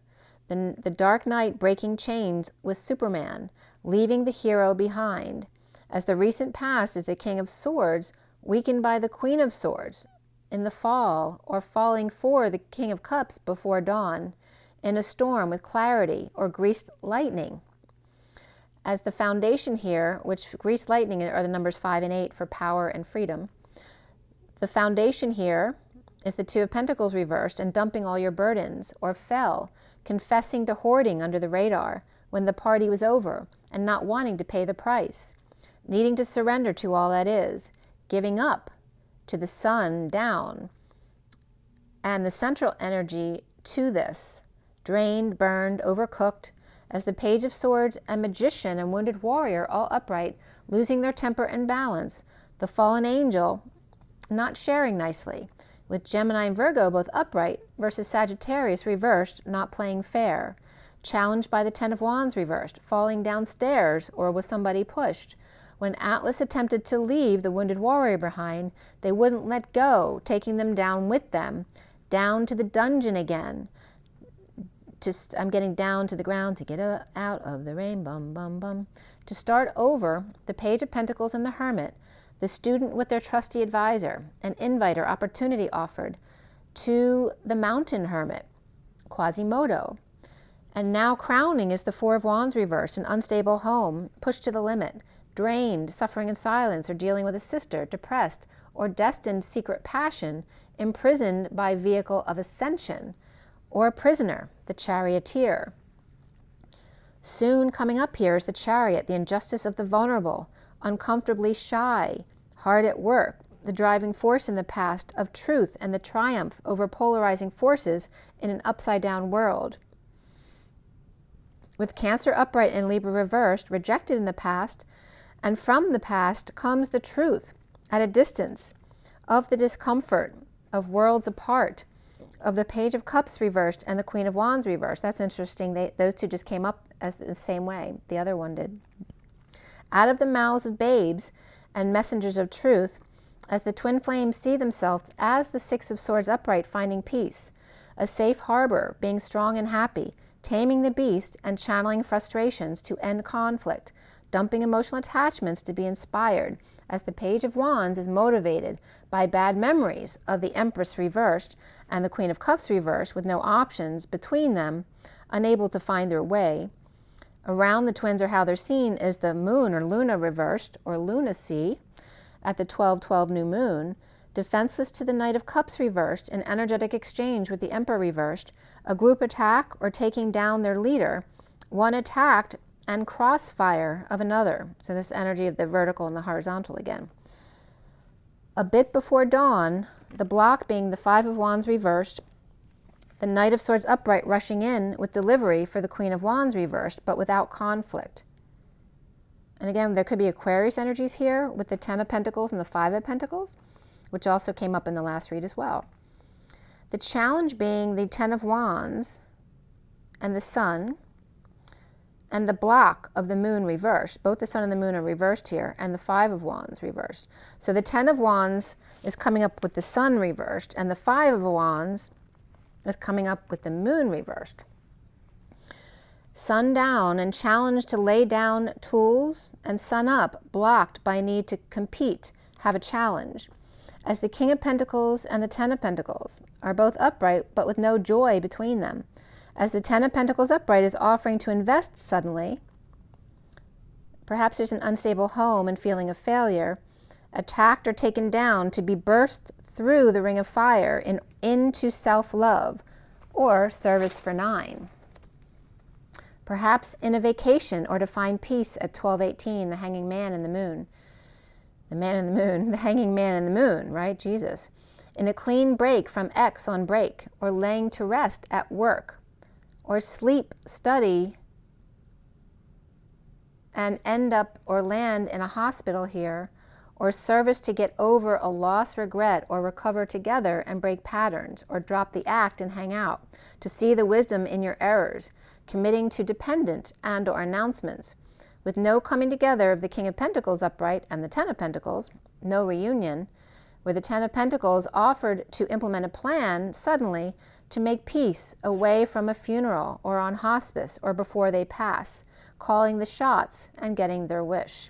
The Dark Knight breaking chains with Superman, leaving the hero behind, as the recent past is the King of Swords, weakened by the Queen of Swords, in the fall, or falling for the King of Cups before dawn, in a storm with clarity, or greased lightning. As the foundation here, which greased lightning are the numbers 5 and 8 for power and freedom, the foundation here is the Two of Pentacles reversed and dumping all your burdens, or fell, confessing to hoarding under the radar when the party was over and not wanting to pay the price, needing to surrender to all that is, giving up to the sun down. And the central energy to this, drained, burned, overcooked, as the Page of Swords and Magician and Wounded Warrior all upright, losing their temper and balance, the fallen angel not sharing nicely, with Gemini and Virgo both upright versus Sagittarius reversed, not playing fair, challenged by the Ten of Wands reversed, falling downstairs or was somebody pushed. When Atlas attempted to leave the Wounded Warrior behind, they wouldn't let go, taking them down with them, down to the dungeon again. I'm getting down to the ground to get out of the rain, bum, bum, bum. To start over, the Page of Pentacles and the Hermit, the student with their trusty advisor, an invite or opportunity offered to the Mountain Hermit, Quasimodo. And now crowning is the Four of Wands reversed, an unstable home, pushed to the limit, drained, suffering in silence, or dealing with a sister, depressed, or destined secret passion, imprisoned by vehicle of ascension, or a prisoner, the Charioteer. Soon coming up here is the Chariot, the injustice of the vulnerable, uncomfortably shy, hard at work, the driving force in the past of truth and the triumph over polarizing forces in an upside-down world. With Cancer upright and Libra reversed, rejected in the past, and from the past comes the truth at a distance of the discomfort of worlds apart, of the Page of Cups reversed and the Queen of Wands reversed. That's interesting. Those two just came up as the same way. The other one did. Out of the mouths of babes and messengers of truth, as the twin flames see themselves as the Six of Swords upright, finding peace, a safe harbor, being strong and happy, taming the beast and channeling frustrations to end conflict, dumping emotional attachments to be inspired, as the Page of Wands is motivated by bad memories of the Empress reversed and the Queen of Cups reversed, with no options between them, unable to find their way. Around the twins, or how they're seen, is the Moon or Luna reversed, or lunacy, at the 12/12 new moon, defenseless to the Knight of Cups reversed, an energetic exchange with the Emperor reversed, a group attack or taking down their leader, one attacked and crossfire of another. So this energy of the vertical and the horizontal again. A bit before dawn, the block being the Five of Wands reversed, the Knight of Swords upright rushing in with delivery for the Queen of Wands reversed, but without conflict. And again, there could be Aquarius energies here with the Ten of Pentacles and the Five of Pentacles, which also came up in the last read as well. The challenge being the Ten of Wands and the Sun, and the block of the Moon reversed. Both the Sun and the Moon are reversed here, and the Five of Wands reversed. So the Ten of Wands is coming up with the Sun reversed, and the Five of Wands is coming up with the Moon reversed. Sun down and challenged to lay down tools, and Sun up, blocked by need to compete, have a challenge. As the King of Pentacles and the Ten of Pentacles are both upright, but with no joy between them. As the Ten of Pentacles upright is offering to invest suddenly, perhaps there's an unstable home and feeling of failure, attacked or taken down to be birthed through the Ring of Fire into self-love, or service for 9. Perhaps in a vacation or to find peace at 12:18, the Hanging Man and the Moon. The Man and the Moon, the Hanging Man and the Moon, right? Jesus. In a clean break from X on break, or laying to rest at work, or sleep, study, and end up or land in a hospital here, or service to get over a loss, regret, or recover together and break patterns, or drop the act and hang out, to see the wisdom in your errors, committing to dependent and or announcements, with no coming together of the King of Pentacles upright and the Ten of Pentacles, no reunion, where the Ten of Pentacles offered to implement a plan, suddenly to make peace away from a funeral or on hospice or before they pass, calling the shots and getting their wish.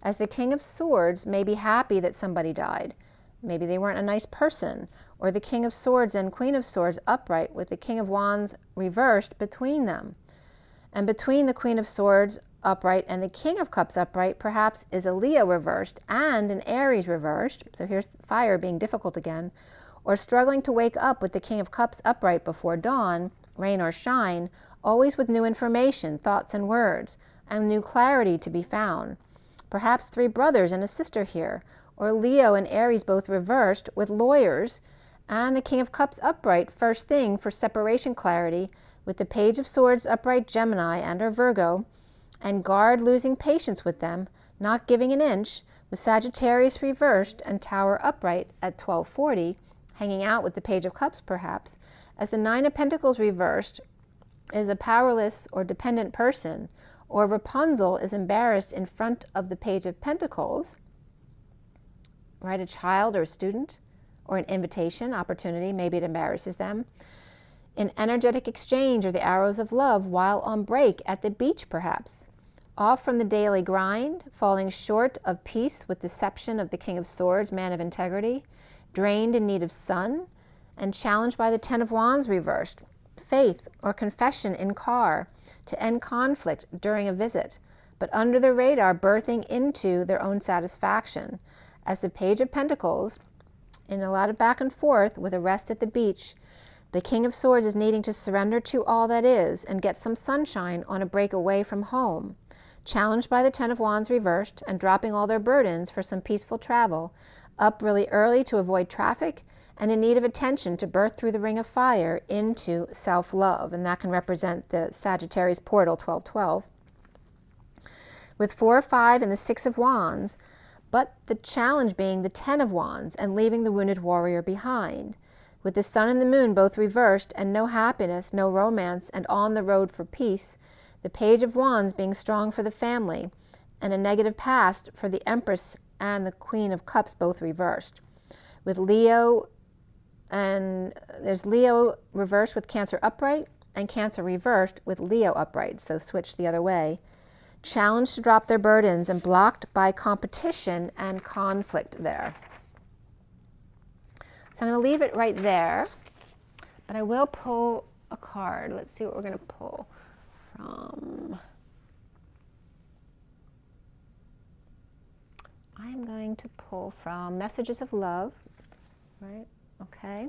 As the King of Swords may be happy that somebody died. Maybe they weren't a nice person, or the King of Swords and Queen of Swords upright with the King of Wands reversed between them. And between the Queen of Swords upright and the King of Cups upright perhaps is a Leo reversed and an Aries reversed. So here's fire being difficult again. Or struggling to wake up with the King of Cups upright before dawn, rain or shine, always with new information, thoughts and words, and new clarity to be found. Perhaps 3 brothers and a sister here, or Leo and Aries both reversed with lawyers, and the King of Cups upright first thing for separation clarity with the Page of Swords upright Gemini and or Virgo, and guard losing patience with them, not giving an inch, with Sagittarius reversed and Tower upright at 1240, hanging out with the Page of Cups perhaps, as the 9 of Pentacles reversed is a powerless or dependent person, or Rapunzel is embarrassed in front of the Page of Pentacles, right? A child or a student, or an invitation, opportunity, maybe it embarrasses them. An energetic exchange or the arrows of love while on break at the beach perhaps. Off from the daily grind, falling short of peace with deception of the King of Swords, man of integrity, drained in need of sun, and challenged by the 10 of Wands reversed. Faith or confession in car to end conflict during a visit, but under the radar birthing into their own satisfaction. As the Page of Pentacles, in a lot of back and forth with a rest at the beach, the King of Swords is needing to surrender to all that is and get some sunshine on a break away from home. Challenged by the 10 of Wands reversed and dropping all their burdens for some peaceful travel, up really early to avoid traffic, and in need of attention to birth through the ring of fire into self-love, and that can represent the Sagittarius portal 1212. With 4, 5, and the 6 of Wands, but the challenge being the 10 of Wands and leaving the wounded warrior behind. With the Sun and the Moon both reversed and no happiness, no romance, and on the road for peace, the Page of Wands being strong for the family, and a negative past for the Empress and the Queen of Cups both reversed. With Leo, and there's Leo reversed with Cancer upright, and Cancer reversed with Leo upright, so switch the other way. Challenged to drop their burdens and blocked by competition and conflict there. So I'm going to leave it right there, but I will pull a card. Let's see what we're going to pull from. I'm going to pull from Messages of Love, right? Okay.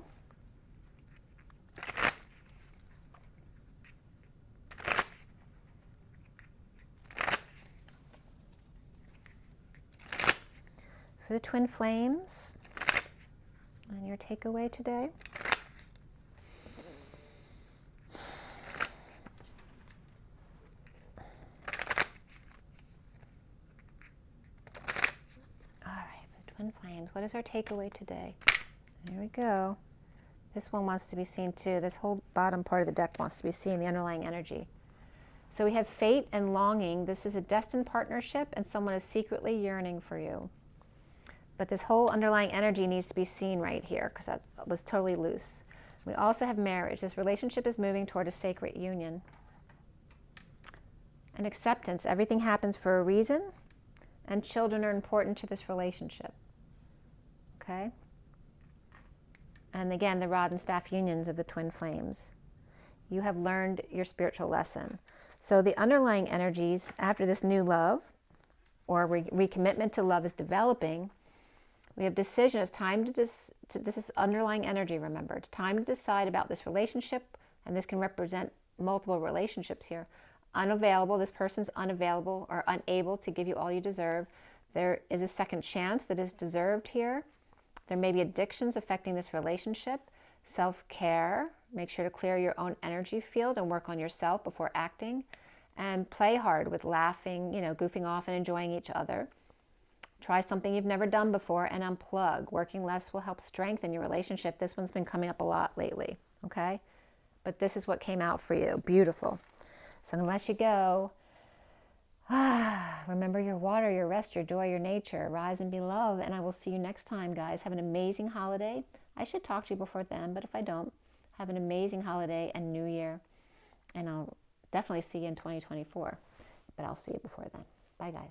For the twin flames and your takeaway today. All right, the twin flames. What is our takeaway today? There we go. This one wants to be seen too. This whole bottom part of the deck wants to be seen, the underlying energy. So we have fate and longing. This is a destined partnership and someone is secretly yearning for you. But this whole underlying energy needs to be seen right here because that was totally loose. We also have marriage. This relationship is moving toward a sacred union. And acceptance. Everything happens for a reason, and children are important to this relationship. Okay? And again, the rod and staff unions of the twin flames. You have learned your spiritual lesson. So the underlying energies after this new love or recommitment to love is developing. We have decision. It's time to this is underlying energy, remember. It's time to decide about this relationship, and this can represent multiple relationships here. Unavailable, this person's unavailable or unable to give you all you deserve. There is a second chance that is deserved here. There may be addictions affecting this relationship. Self-care, make sure to clear your own energy field and work on yourself before acting. And play hard with laughing, goofing off and enjoying each other. Try something you've never done before and unplug. Working less will help strengthen your relationship. This one's been coming up a lot lately, okay? But this is what came out for you. Beautiful. So I'm going to let you go. Remember your water, your rest, your joy, your nature. Rise and be love. And I will see you next time, guys. Have an amazing holiday. I should talk to you before then, but if I don't, Have an amazing holiday and New Year. And I'll definitely see you in 2024. But I'll see you before then. Bye, guys.